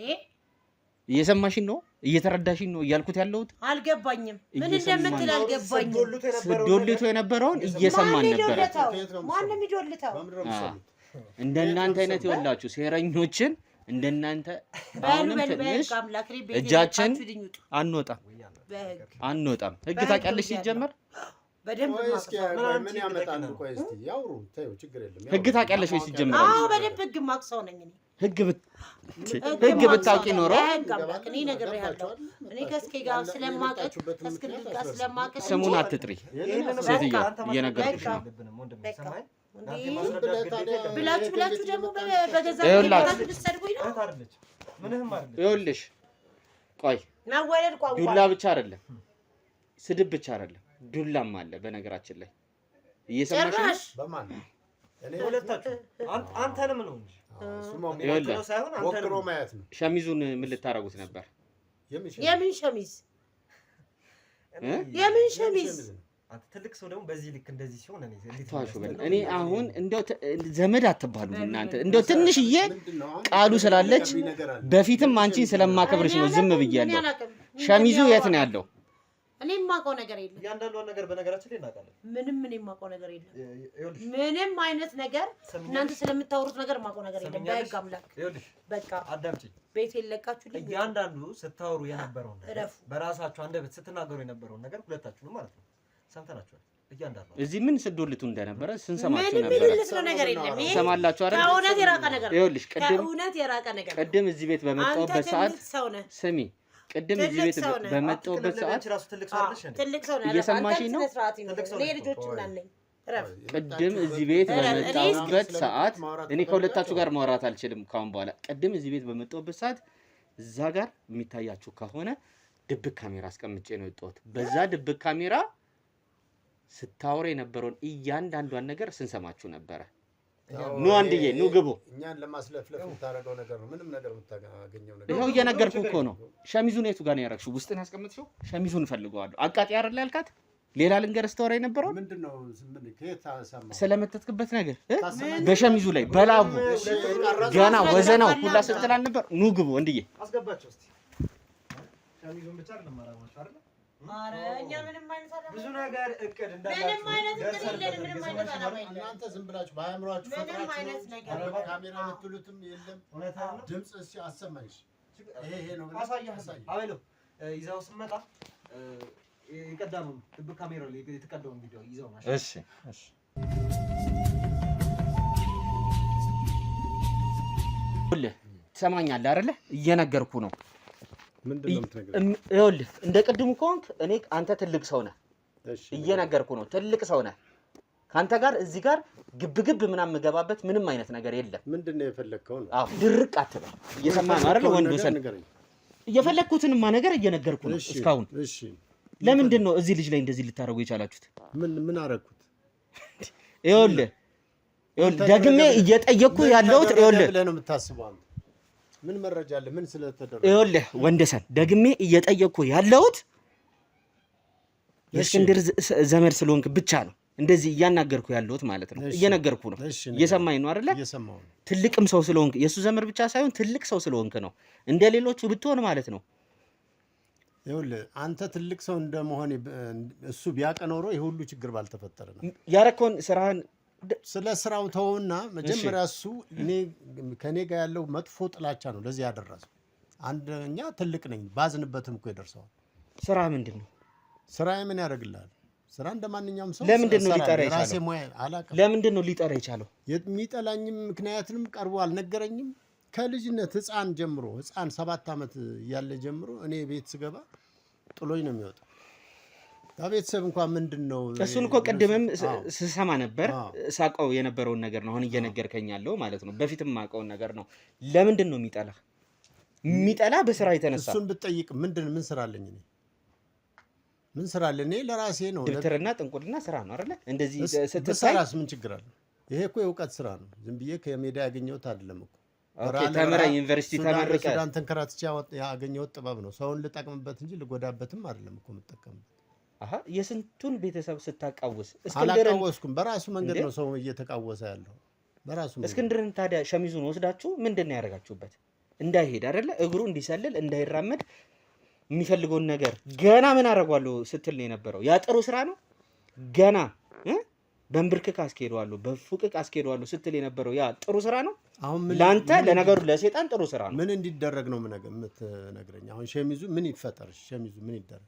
እየሰማሽኝ ነው? እየተረዳሽኝ ነው እያልኩት ያለሁት? አልገባኝም። ምን እንደምትል አልገባኝም። ስዶልቶ የነበረውን እየሰማን ነበር። ማንም ይዶልታው እንደናንተ አይነት ይወላችሁ ሴረኞችን እንደናንተ አሁንም ትንሽ እጃችን አንወጣም። ህግ ታውቂያለሽ ሲጀመር በደንብ ምን ያመጣል? ቆይ እስቲ ያውሩ ተይው፣ ችግር የለም። ህግ ታውቂያለሽ ወይ ሲጀመር? አዎ በደንብ ህግ ማቅሰው ነኝ እኔ። ህግ ብታውቂ ኖሮ እኔ ነግሬሃለሁ። እኔ ከስኬ ጋር ስለማቀቅ ከስክንድር ጋር ስለማቀቅ ስሙን አትጥሪ ሴትዮ፣ እየነገርኩሽ ነው። ብላችሁ ደግሞ በገዛ ቤታችሁ ልትሰድቡኝ ነው። ይኸውልሽ ቆይ ማወለድ ቋንቋ ዱላ ብቻ አይደለም፣ ስድብ ብቻ አይደለም፣ ዱላም አለ። በነገራችን ላይ እየሰማሽ ነው። በማን እኔ ሁለታችሁ አንተንም ነው እንጂ ወክሮ ማየት ነው። ሸሚዙን ምን ልታረጉት ነበር? የምን ሸሚዝ? የምን ሸሚዝ? አንተ ትልቅ ሰው ደግሞ በዚህ ልክ እንደዚህ ሲሆን እኔ አሁን እንደው ዘመድ አትባሉም እናንተ። እንደው ትንሽዬ ቃሉ ስላለች በፊትም አንቺን ስለማከብርሽ ነው ዝም ብያለሁ። ሸሚዙ የት ነው ያለው? እኔ የማውቀው ነገር የለም። እያንዳንዱ ነገር በነገራችን ላይ እናውቃለን። ምንም እኔ የማውቀው ነገር የለም። ምንም አይነት ነገር እናንተ ስለምታወሩት ነገር የማውቀው ነገር የለም። በህግ አምላክ በቃ አዳምጪኝ። ቤት የለቃችሁልኝ። እያንዳንዱ ስታወሩ የነበረውን ነገር በራሳችሁ አንደበት ስትናገሩ የነበረውን ነገር ሁለታችሁንም ማለት ነው ሰምተናችኋል። እያንዳንዱ እዚህ ምን ስዶልቱ እንደነበረ ስንሰማችሁ ነበር። ምንም ነገር የለም። ሰማላችሁ አይደል? ከእውነት የራቀ ነገር ነው። ይኸውልሽ ከእውነት የራቀ ነገር ቅድም እዚህ ቤት በመጣሁበት ሰዓት ስሚ፣ ቅድም እዚህ ቤት በመጣሁበት ሰዓት ትልቅ ሰው ነህ። እየሰማሽኝ ነው? እኔ ልጆች እናት ነኝ። ቅድም እዚህ ቤት በመጣሁበት ሰዓት እኔ ከሁለታችሁ ጋር ማውራት አልችልም ካሁን በኋላ። ቅድም እዚህ ቤት በመጣሁበት ሰዓት እዛ ጋር የሚታያችሁ ከሆነ ድብቅ ካሜራ አስቀምጬ ነው የወጣሁት። በዛ ድብቅ ካሜራ ስታወራ የነበረውን እያንዳንዷን ነገር ስንሰማችሁ ነበረ። ኑ አንድዬ ኑ ግቡ። እኛን ለማስለፍለፍ የምታረገው ነገር ነው። ምንም ነገር የምታገኘው ነገር ይኸው እየነገርኩህ እኮ ነው። ሸሚዙን የቱ ጋር ነው ያደረግሽው? ውስጥን ያስቀምጥሽው? ሸሚዙን እፈልገዋለሁ። አቃጤ አይደል ያልካት? ሌላ ልንገርህ ስታወራ የነበረውን ምንድነው? ከየት ሰማህ? ስለመተትክበት ነገር በሸሚዙ ላይ በላቡ ገና ወዘናው ሁላ ስትል አልነበር? ኑ ግቡ አንድዬ አስገባቸው እስቲ። ሸሚዙን ብቻ አይደለም አላማችሁ አይደል? እኛ ምንም አይነት ብዙ ነገር እቅድ እንዳላችሁ ምንም አይነት እቅድ የለንም። ምንም አይነት አላማ የለም። እናንተ ዝም ብላችሁ በአእምሯችሁ ፈጥራችሁ ካሜራ የምትሉትም የለም። ድምፅ እስኪ አሰማኝሽ። ይሄ ነው አሳያለሁ። አቤሎ ይዘው ስመጣ የቀዳነው ድብቅ ካሜራ ላይ የተቀዳውን ቪዲዮ ይዘው ማለት ነው። እሺ እሺ። ትሰማኛለህ አይደለ? እየነገርኩህ ነው። ምንድነው የምትነግረኝ? ይኸውልህ እንደ ቅድሙ ከሆንክ እኔ አንተ ትልቅ ሰው ነህ። እሺ እየነገርኩህ ነው። ትልቅ ሰው ነህ። ካንተ ጋር እዚህ ጋር ግብግብ ምናምን የምገባበት ምንም አይነት ነገር የለም። ምንድነው የፈለግከው ነው? አዎ ድርቅ አትበል። እየሰማህ ነው አይደል? ወንድ ወሰን የፈለግኩትንማ ነገር እየነገርኩህ ነው እስካሁን። እሺ ለምንድን ነው እዚህ ልጅ ላይ እንደዚህ ልታረጉ የቻላችሁት? ምን አረኩት? ይኸውልህ ደግሜ እየጠየቅኩህ ያለሁት ይኸውልህ ብለህ ነው የምታስበው አንተ? ምን መረጃ አለ? ምን ስለተደረገ? ይኸውልህ ወንደሰን ደግሜ እየጠየቅኩህ ያለሁት የእስክንድር ዘመድ ስለሆንክ ብቻ ነው እንደዚህ እያናገርኩህ ያለሁት ማለት ነው። እየነገርኩህ ነው። እየሰማኝ ነው አይደለ? እየሰማሁ ነው። ትልቅም ሰው ስለሆንክ የእሱ ዘመድ ብቻ ሳይሆን ትልቅ ሰው ስለሆንክ ነው። እንደ ሌሎቹ ብትሆን ማለት ነው ይኸውልህ አንተ ትልቅ ሰው እንደመሆን እሱ ቢያውቅ ኖሮ ይሄ ሁሉ ችግር ባልተፈጠረ ነው። ያረከውን ስራህን ስለ ስራው ተውና መጀመሪያ እሱ ከኔ ጋር ያለው መጥፎ ጥላቻ ነው ለዚህ ያደረሰው። አንደኛ ትልቅ ነኝ ባዝንበትም እኮ ይደርሰዋል። ስራ ምንድን ነው? ስራዬ ምን ያደርግልሃል? ስራ እንደማንኛውም ሰው ለምንድን ነው ሊጠራ የቻለው? ራሴ ሙያ አላውቅም። ለምንድን ነው ሊጠራ የቻለው? የሚጠላኝም ምክንያትንም ቀርቦ አልነገረኝም። ከልጅነት ህፃን 7 ዓመት ያለ ጀምሮ እኔ ቤት ስገባ ጥሎኝ ነው የሚወጣው። ቤተሰብ እንኳን ምንድን ነው እሱን እኮ ቅድምም ስሰማ ነበር ሳቀው የነበረውን ነገር ነው አሁን እየነገርከኝ ያለው ማለት ነው። በፊትም ማቀውን ነገር ነው። ለምንድን ነው የሚጠላ በስራ የተነሳ? እሱን ብትጠይቅ ምን ስራ አለኝ እኔ? ምን ስራ አለ? እኔ ለራሴ ነው። ድብትርና ጥንቁልና ስራ ነው አይደለ? እንደዚህ ስትሰራስ ምን ችግር አለ? ይሄ እኮ የእውቀት ስራ ነው። ዝም ብዬ ከሜዳ ያገኘሁት አይደለም እኮ። ኦኬ ተመረኝ ዩኒቨርሲቲ ተመረቀ ሱዳን ተንከራትቼ ያገኘሁት ጥበብ ነው። ሰውን ልጠቅምበት እንጂ ልጎዳበትም አይደለም እኮ የምጠቀምበት። የስንቱን ቤተሰብ ስታቃውስ አላቃወስኩም። በራሱ መንገድ ነው ሰው እየተቃወሰ ያለው በራሱ መንገድ። እስክንድርን ታዲያ ሸሚዙን ወስዳችሁ ምንድን ነው ያደረጋችሁበት? እንዳይሄድ አይደለ? እግሩ እንዲሰልል እንዳይራመድ የሚፈልገውን ነገር ገና ምን አደርጋለሁ ስትል ነው የነበረው። ያ ጥሩ ስራ ነው። ገና በእንብርክክ አስኬደዋለሁ በፉቅቅ አስኬደዋለሁ ስትል የነበረው ያ ጥሩ ስራ ነው። ለአንተ ለነገሩ ለሴጣን ጥሩ ስራ ነው። ምን እንዲደረግ ነው የምትነግረኝ? አሁን ሸሚዙ ምን ይፈጠር? ሸሚዙ ምን ይደረግ?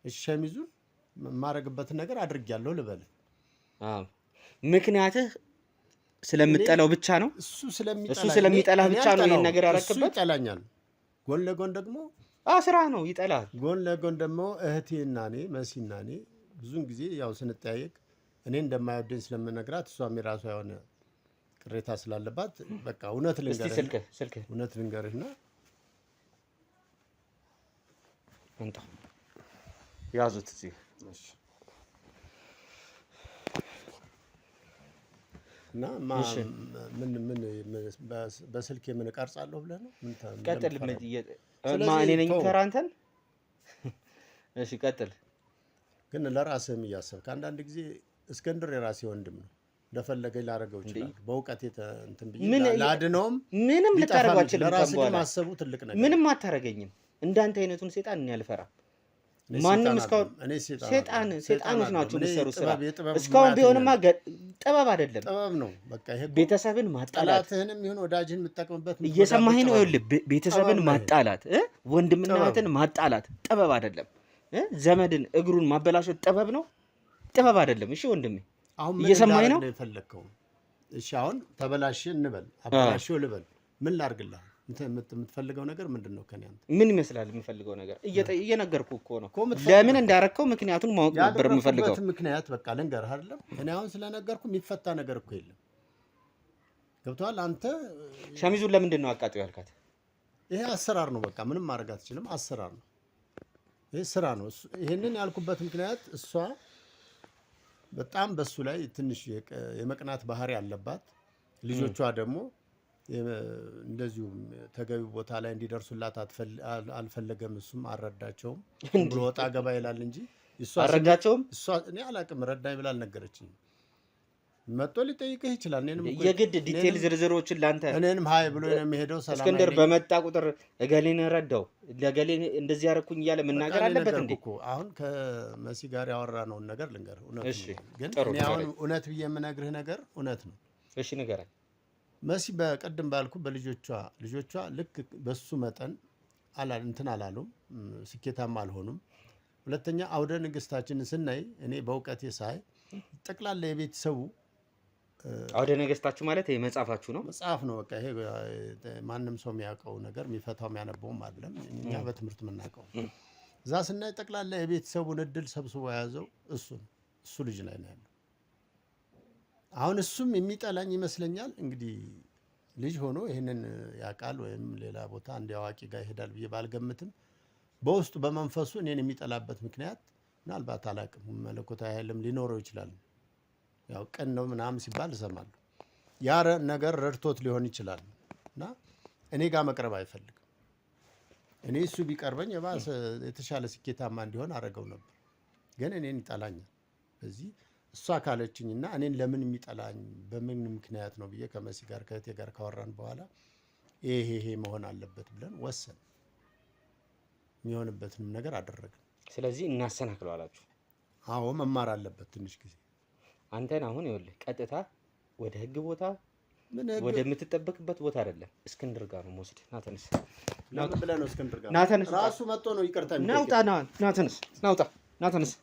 እሺ ሸሚዙን የማረግበትን ነገር አድርጌያለሁ ልበል። ምክንያትህ ስለምጠላው ብቻ ነው። እሱ ስለሚጠላህ ብቻ ነው ይሄን ነገር ያረክበት። እሱ ይጠላኛል። ጎን ለጎን ደግሞ ስራ ነው ይጠላል። ጎን ለጎን ደግሞ እህቴና እኔ መሲና እኔ ብዙን ጊዜ ያው ስንጠያየቅ እኔ እንደማይወደኝ ስለምነግራት እሷም የራሷ የሆነ ቅሬታ ስላለባት በቃ እውነት ልንገርህና እንጣ ያዙት እዚህ እና ምን በስልክ ምን ቀርጻለሁ ብለህ ነው? ቀጥል። እኔ ነኝ ተራንተን። እሺ ቀጥል። ግን ለራስህም እያሰብክ አንዳንድ ጊዜ እስክንድር የራሴ ወንድም ነው። እንደፈለገኝ ላደርገው ይችላል። በእውቀቴ እንትን ብዬ ላድነውም ምንም ልታደርገው አትችልም። ለራስህ ግን ማሰቡ ትልቅ ነገር። ምንም አታረገኝም። እንዳንተ አይነቱን ሴጣን እኔ አልፈራም። ማንም እስካሁን ሴጣኖች ናቸው የሚሰሩት ስራ። እስካሁን ቢሆንማ ጥበብ አይደለም ጥበብ ነው። በቃ ይሄ ቤተሰብን ማጣላት፣ ጠላትህንም ይሁን ወዳጅህን የምትጠቅምበት እየሰማኸኝ ነው? ይኸውልህ ቤተሰብን ማጣላት፣ ወንድምና እህትን ማጣላት ጥበብ አይደለም። ዘመድን እግሩን ማበላሸት ጥበብ ነው? ጥበብ አይደለም። እሺ ወንድሜ እየሰማኸኝ ነው? እሺ አሁን ተበላሽ እንበል፣ አበላሽው ልበል፣ ምን ላድርግልህ? የምትፈልገው ነገር ምንድን ነው? ከኔ አንተ ምን ይመስላል? የምፈልገው ነገር እየነገርኩህ እኮ ነው። ለምን እንዳረከው ምክንያቱን ማወቅ ነበር የምፈልገው። ምክንያት በቃ ልንገርህ አይደለም። እኔ አሁን ስለነገርኩህ የሚፈታ ነገር እኮ የለም። ገብቶሃል? አንተ ሸሚዙን ለምንድን ነው አቃጥሎ ያልካት? ይሄ አሰራር ነው። በቃ ምንም ማድረግ አትችልም። አሰራር ነው። ይሄ ስራ ነው። ይሄንን ያልኩበት ምክንያት እሷ በጣም በሱ ላይ ትንሽ የመቅናት ባህሪ አለባት። ልጆቿ ደግሞ እንደዚሁ ተገቢ ቦታ ላይ እንዲደርሱላት አልፈለገም። እሱም አልረዳቸውም ብሎ ወጣ ገባ ይላል እንጂ አልረዳቸውም። እሷ እኔ አላውቅም፣ ረዳኝ ብላ አልነገረችኝም። መጥቶ ሊጠይቅህ ይችላል። የግድ ዲቴል ዝርዝሮችን ላንተ እኔንም ሀይ ብሎ ነው የሚሄደው። ሰላም እስክንድር በመጣ ቁጥር እገሌን ረዳው ለገሌ እንደዚህ ያደረኩኝ እያለ መናገር አለበት እንዴ? አሁን ከመሲ ጋር ያወራነውን ነገር ልንገርህ። ግን እኔ አሁን እውነት ብዬ የምነግርህ ነገር እውነት ነው። እሺ ንገረኝ። መሲ በቀደም ባልኩ በልጆቿ ልክ በሱ መጠን እንትን አላሉም፣ ስኬታማ አልሆኑም። ሁለተኛ አውደ ንግስታችንን ስናይ እኔ በእውቀቴ ሳይ ጠቅላላ የቤተሰቡ አውደ ነገስታችሁ ማለት ይሄ መጽሐፋችሁ ነው? መጽሐፍ ነው። በቃ ይሄ ማንም ሰው የሚያውቀው ነገር የሚፈታው የሚያነበውም አይደለም። እኛ በትምህርት የምናውቀው እዛ ስናይ ጠቅላላ የቤተሰቡን እድል ሰብስቦ የያዘው እሱ ልጅ ላይ ነው ያለው። አሁን እሱም የሚጠላኝ ይመስለኛል። እንግዲህ ልጅ ሆኖ ይህንን ያውቃል ወይም ሌላ ቦታ እንደ አዋቂ ጋር ይሄዳል ብዬ ባልገምትም በውስጡ በመንፈሱ እኔን የሚጠላበት ምክንያት ምናልባት አላውቅም፣ መለኮታዊ ኃይልም ሊኖረው ይችላል። ያው ቀን ነው ምናምን ሲባል እሰማለሁ። ያ ነገር ረድቶት ሊሆን ይችላል እና እኔ ጋር መቅረብ አይፈልግም። እኔ እሱ ቢቀርበኝ የባሰ የተሻለ ስኬታማ እንዲሆን አደረገው ነበር፣ ግን እኔን ይጠላኛል። በዚህ እሷ ካለችኝና እኔን ለምን የሚጠላኝ በምን ምክንያት ነው ብዬ ከመሲ ጋር ከእህቴ ጋር ካወራን በኋላ ይሄ መሆን አለበት ብለን ወሰን። የሚሆንበትንም ነገር አደረግን። ስለዚህ እናሰናክለው አላችሁ? አዎ መማር አለበት ትንሽ ጊዜ። አንተን አሁን ይኸውልህ ቀጥታ ወደ ህግ ቦታ ወደ የምትጠበቅበት ቦታ አይደለም እስክንድር ጋር ነው የምወስድህ። ና ተነስ። ለምን ብለህ ነው እስክንድር ጋር? ና ተነስ። ራሱ መጥቶ ነው ይቅርታ የሚጠይቅ። ናውጣ ና ተነስ። ናውጣ ና ተነስ።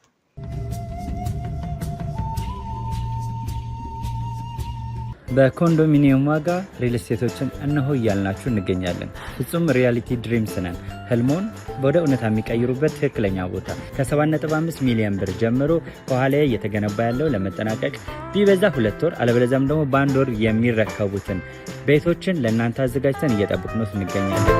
በኮንዶሚኒየም ዋጋ ሪል ስቴቶችን እነሆ እያልናችሁ እንገኛለን። ፍጹም ሪያሊቲ ድሪምስ ነን። ህልሞን ወደ እውነታ የሚቀይሩበት ትክክለኛ ቦታ ከ7.5 ሚሊዮን ብር ጀምሮ ከኋላ እየተገነባ ያለው ለመጠናቀቅ ቢበዛ 2 ወር አለበለዚያም ደግሞ በ1 ወር የሚረከቡትን ቤቶችን ለእናንተ አዘጋጅተን እየጠበቅነው እንገኛለን።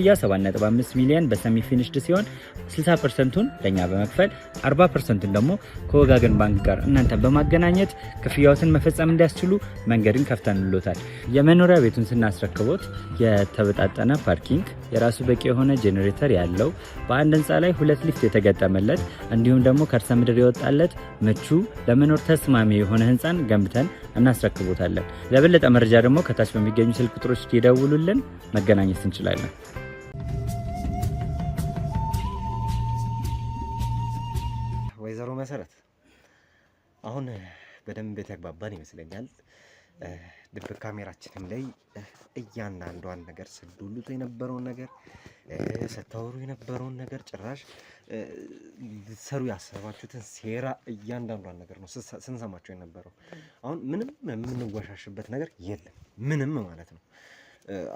ክፍያ 7.5 ሚሊዮን በሰሚ ፊኒሽድ ሲሆን 60%ቱን ለኛ በመክፈል 40%ቱን ደግሞ ከወጋገን ባንክ ጋር እናንተን በማገናኘት ክፍያዎትን መፈጸም እንዲያስችሉ መንገድን ከፍተንሎታል። የመኖሪያ ቤቱን ስናስረክቦት የተበጣጠነ ፓርኪንግ፣ የራሱ በቂ የሆነ ጄኔሬተር ያለው በአንድ ህንፃ ላይ 2 ሊፍት የተገጠመለት እንዲሁም ደግሞ ከርሰ ምድር የወጣለት ምቹ ለመኖር ተስማሚ የሆነ ህንፃን ገንብተን እናስረክቦታለን። ለበለጠ መረጃ ደግሞ ከታች በሚገኙ ስልክ ቁጥሮች ይደውሉልን፣ መገናኘት እንችላለን። ወይዘሮ መሰረት አሁን በደንብ የተግባባን ይመስለኛል። ድብቅ ካሜራችንም ላይ እያንዳንዷን ነገር ስትሉት የነበረውን ነገር ስታወሩ የነበረውን ነገር ጭራሽ ልትሰሩ ያሰባችሁትን ሴራ እያንዳንዷን ነገር ነው ስንሰማቸው የነበረው። አሁን ምንም የምንወሻሽበት ነገር የለም፣ ምንም ማለት ነው።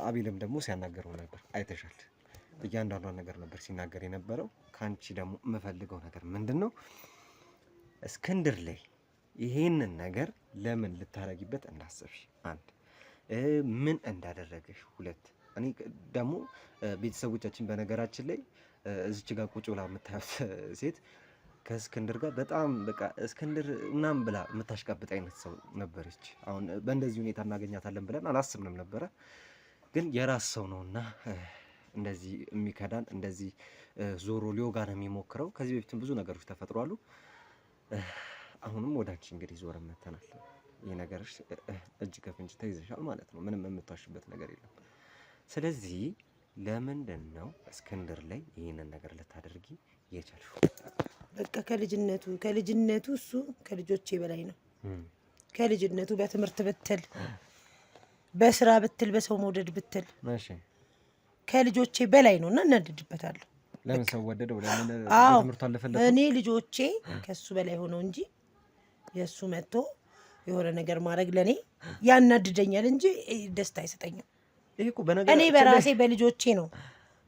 አቤልም ደግሞ ሲያናገረው ነበር አይተሻል። እያንዳንዷን ነገር ነበር ሲናገር የነበረው። ከአንቺ ደግሞ የምፈልገው ነገር ምንድን ነው? እስክንድር ላይ ይሄንን ነገር ለምን ልታረጊበት እንዳሰብሽ፣ 1 ምን እንዳደረገሽ፣ 2 እኔ ደግሞ ቤተሰቦቻችን በነገራችን ላይ እዚች ጋር ቁጭ ብላ የምታዩት ሴት ከእስክንድር ጋር በጣም በቃ እስክንድር ምናምን ብላ የምታሽቃብጥ አይነት ሰው ነበረች። አሁን በእንደዚህ ሁኔታ እናገኛታለን ብለን አላስብንም ነበረ። ግን የራስ ሰው ነውና እንደዚህ የሚከዳን እንደዚህ ዞሮ ሊወጋ ነው የሚሞክረው። ከዚህ በፊትም ብዙ ነገሮች ተፈጥሯሉ። አሁንም ወደ አንቺ እንግዲህ ዞረን መተናል። ይህ ነገርሽ እጅ ከፍንጅ ተይዘሻል ማለት ነው። ምንም የምታሽበት ነገር የለም። ስለዚህ ለምንድን ነው እስክንድር ላይ ይህንን ነገር ልታደርጊ የቻልሽው? በቃ ከልጅነቱ እሱ ከልጆቼ በላይ ነው። ከልጅነቱ በትምህርት ብትል፣ በስራ ብትል፣ በሰው መውደድ ብትል ከልጆቼ በላይ ነው እና እናድድበታለሁ። ለምን ሰው ወደደው? ለምን ትምህርቱ አለፈለት? እኔ ልጆቼ ከሱ በላይ ሆነው እንጂ የሱ መጥቶ የሆነ ነገር ማድረግ ለኔ ያናድደኛል እንጂ ደስታ አይሰጠኝም። እኔ በራሴ በልጆቼ ነው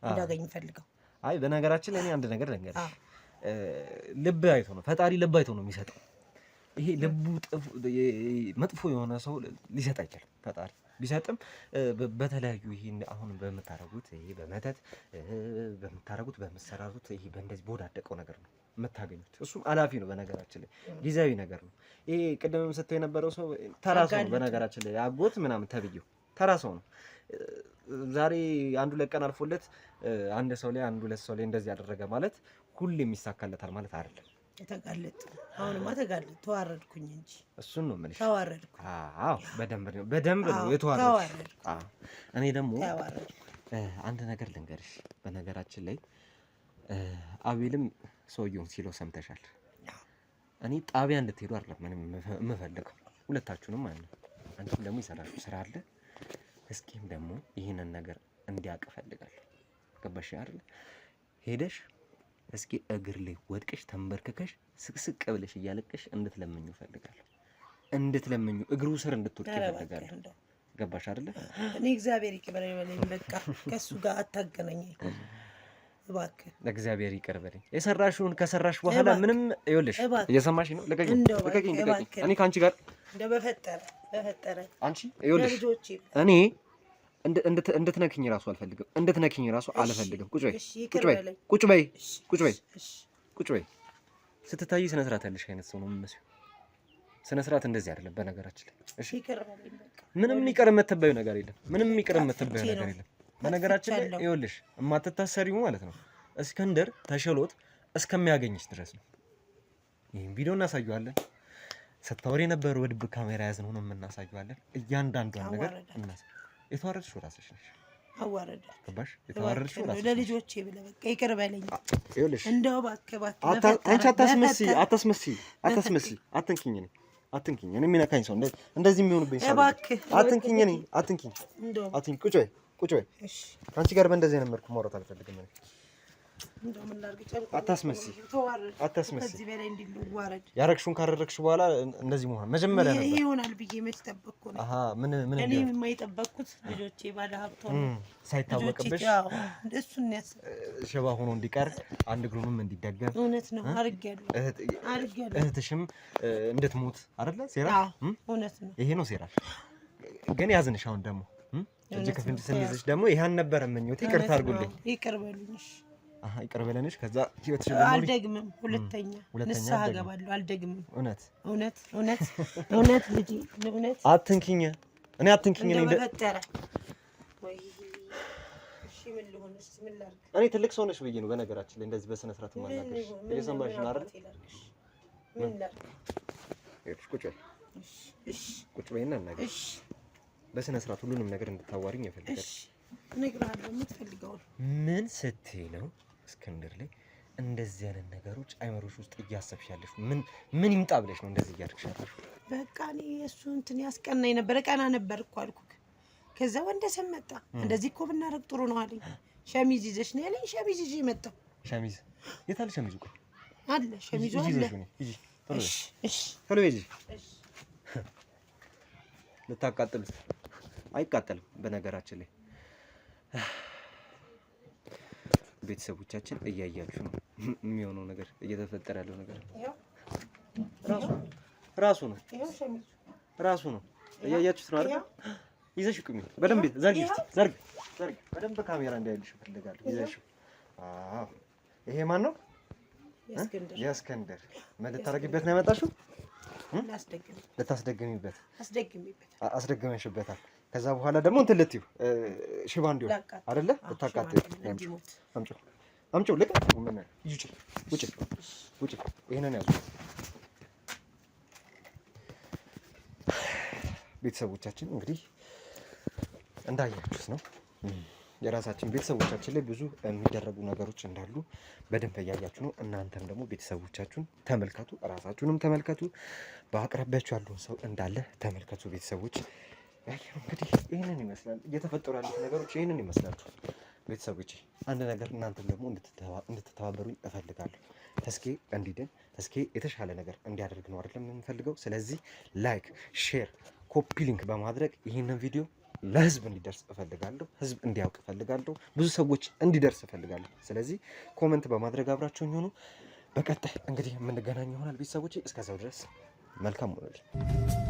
እንዳገኝ ፈልገው። አይ በነገራችን እኔ አንድ ነገር ልንገርሽ፣ ልብ አይቶ ነው ፈጣሪ ልብ አይቶ ነው የሚሰጠው። ይሄ ልቡ መጥፎ የሆነ ሰው ሊሰጥ አይችልም። ፈጣሪ ቢሰጥም በተለያዩ ይሄ አሁን በመታረጉት ይሄ በመተት በመታረጉት በመሰራሩት ይሄ በእንደዚህ በወዳደቀው ነገር ነው የምታገኙት። እሱም አላፊ ነው በነገራችን ላይ ጊዜያዊ ነገር ነው። ይሄ ቅድምም ስትይ የነበረው ሰው ተራ ሰው ነው በነገራችን ላይ አጎት ምናምን ተብዬው ተራ ሰው ነው። ዛሬ 1-2 ቀን አልፎለት አንድ ሰው ላይ 1-2 ሰው ላይ እንደዚህ ያደረገ ማለት ሁሌም ይሳካለታል ማለት አይደለም። ተጋለጥ አሁንማ ተጋለጥ ተዋረድኩኝ እንጂ እሱን ነው የምልሽ። ተዋረድኩ። አዎ በደንብ ነው የተዋረድኩ። እኔ ደግሞ አንድ ነገር ልንገርሽ። በነገራችን ላይ አቤልም ሰውየውን ሲለው ሰምተሻል። እኔ ጣቢያ እንድትሄዱ አይደለም ምንም የምፈልገው ሁለታችሁንም ማለት ነው። አንቺም ደግሞ ይሰራችሁ ስራ አለ። እስኪም ደግሞ ይሄንን ነገር እንዲያውቅ እፈልጋለሁ። ገባሽ አይደል? ሄደሽ እስኪ እግር ላይ ወድቀሽ ተንበርክከሽ ስቅስቅ ብለሽ እያለቀሽ እንድትለምኙ እፈልጋለሁ። እንድትለምኙ እግሩ ስር እንድትወድቅ እፈልጋለሁ። ገባሽ አይደል? እኔ እግዚአብሔር ይቅር በለኝ። በቃ ከሱ ጋር አታገናኘኝ እባክህ። እግዚአብሔር ይቅር በለኝ። የሰራሽውን ከሰራሽ በኋላ ምንም ይኸውልሽ፣ እየሰማሽ ነው። ልቀቂኝ። እኔ ከአንቺ ጋር እንደው በፈጠረ አንቺ ይኸውልሽ፣ እኔ እንድትነክኝ ራሱ አልፈልግም። እንድትነክኝ ራሱ አልፈልግም። ቁጭ በይ ቁጭ በይ ቁጭ በይ ቁጭ በይ ቁጭ በይ። ስትታይ ስነ ስርዓት ያለሽ አይነት ሰው ነው የምመስለው። ስነ ስርዓት እንደዚህ አይደለም በነገራችን ላይ። እሺ ምንም ይቀር የምትበዩ ነገር የለም። ምንም ይቀር የምትበዩ ነገር የለም። በነገራችን ላይ ይኸውልሽ የማትታሰሪው ማለት ነው እስክንድር ተሽሎት እስከሚያገኝሽ ድረስ ነው። ይሄን ቪዲዮ እናሳየዋለን። ስታወሪ የነበረው ወድብ ካሜራ ያዝነው ነው የምናሳየዋለን። እያንዳንዷን ነገር የተዋረድሽው ራስሽ ነሽ። አዋረደ ገባሽ? የተዋረድሽው ራስሽ ለልጆቼ ብለህ በቃ ይቅር በለኝ። ይኸውልሽ እንደው እባክህ አንቺ አታስመስይ። አትንኪኝ። እኔ የሚነካኝ ሰው እንደዚህ የሚሆንብኝ ሰው እባክህ አትንኪኝ። ቁጭ በይ። አንቺ ጋር በእንደዚህ አይነት መልኩ ማውራት አልፈልግም እኔ። አታስመስይ። ከዚህ በላይ እንዲዋረድ ያረግሽውን ካደረግሽ በኋላ እንደዚህ መሆን መጀመሪያ ነበር። ይሄ ይሆናል ብዬ መች ጠበቅኩ ነው። አሃ ምን እኔ የማይጠበቅኩት ልጆቼ ባለ ሀብት ሆነው ሳይታወቅብሽ እሱን ያስ ሽባ ሆኖ እንዲቀር አንድ እግሩንም እንዲደገም እውነት ነው አድርጌያለሁ። እህትሽም እንድትሞት አይደለ ሴራ? እውነት ነው። ይሄ ነው ሴራ። ግን ያዝንሽ አሁን ደግሞ እጅ ከፍንጅ ስንይዝሽ ደግሞ ይሄን ነበር ምኞት። ይቅርታ አድርጉልኝ። ይቅር በሉኝ። ይቅር በለንሽ። ከዛ ህይወትሽ አልደግምም። ሁለተኛ ንስሐ እገባለሁ። አልደግምም። እውነት ልጅ እውነት አትንኪኝ። እኔ አትንኪኝ። እኔ በፈጠረ ወይ እሺ ምን ልሆን? ምን ላድርግ? እኔ ትልቅ ሰው ነሽ ብዬ ነው በነገራችን ላይ እንደዚህ በስነ ስርዓት ማናገርሽ። እየሰማሽ ነው አይደል? ምን ላድርግ? ቁጭ በይና እናገር። በስነ ስርዓት ሁሉንም ነገር እንድታዋሪኝ ይፈልጋል። እነግርሃለሁ የምትፈልገውን። ምን ስትይ ነው እስክንድር ላይ እንደዚህ አይነት ነገሮች አይመሮሽ ውስጥ እያሰብሽ ያለሽ? ምን ይምጣ ብለሽ ነው እንደዚህ እያደረግሽ ያለሽ? በቃ እኔ እሱ እንትን ያስቀናኝ ነበር። ቀና ነበር እኮ አልኩህ። ከዛ ወንደሰን መጣ። እንደዚህ እኮ ብናደርግ ጥሩ ነው አለኝ። ሸሚዝ ይዘሽ ነው ያለኝ። ሸሚዝ ይዤ መጣሁ። ሸሚዝ የት አለ? ሸሚዙ እኮ አለ። ሸሚዙ አለ። እሺ ቶሎ ሂጂ። ልታቃጥሉት አይቃጠልም በነገራችን ላይ ቤተሰቦቻችን እያያችሁ ነው የሚሆነው ነገር እየተፈጠረ ያለው ነገር ራሱ ነው እያያችሁት ነው አይደል? ይዘሽ ቁሚ በደንብ ዘርግ በደንብ ካሜራ እንዳይልሽ እፈልጋለሁ። ይዘሽ ይሄ ማን ነው? የእስክንድር ምን ልታረጊበት ነው ያመጣሽው? ልታስደግሚበት አስደግመሽበታል። ከዛ በኋላ ደግሞ እንትን ልትዩ ሽባ እንዲሁ አይደለ? ልታቃጥል አምጪው ልቅ ምን ውጪ ይሄንን ያዙ። ቤተሰቦቻችን እንግዲህ እንዳያችሁት ነው። የራሳችን ቤተሰቦቻችን ላይ ብዙ የሚደረጉ ነገሮች እንዳሉ በደንብ እያያችሁ ነው። እናንተም ደግሞ ቤተሰቦቻችሁን ተመልከቱ፣ ራሳችሁንም ተመልከቱ፣ በአቅራቢያችሁ ያለውን ሰው እንዳለ ተመልከቱ። ቤተሰቦች እንግዲህ ይህንን ይመስላል፣ እየተፈጠሩ ያሉት ነገሮች ይህንን ይመስላሉ። ቤተሰቦች አንድ ነገር እናንተም ደግሞ እንድትተባበሩኝ እፈልጋለሁ። ተስኬ እንዲድን ተስኬ የተሻለ ነገር እንዲያደርግ ነው አይደለም የምንፈልገው። ስለዚህ ላይክ፣ ሼር፣ ኮፒ ሊንክ በማድረግ ይህንን ቪዲዮ ለህዝብ እንዲደርስ እፈልጋለሁ። ህዝብ እንዲያውቅ እፈልጋለሁ። ብዙ ሰዎች እንዲደርስ እፈልጋለሁ። ስለዚህ ኮመንት በማድረግ አብራችሁኝ ሆኑ። በቀጣይ እንግዲህ የምንገናኝ ይሆናል ቤተሰቦቼ። እስከዛው ድረስ መልካም ሆነልኝ።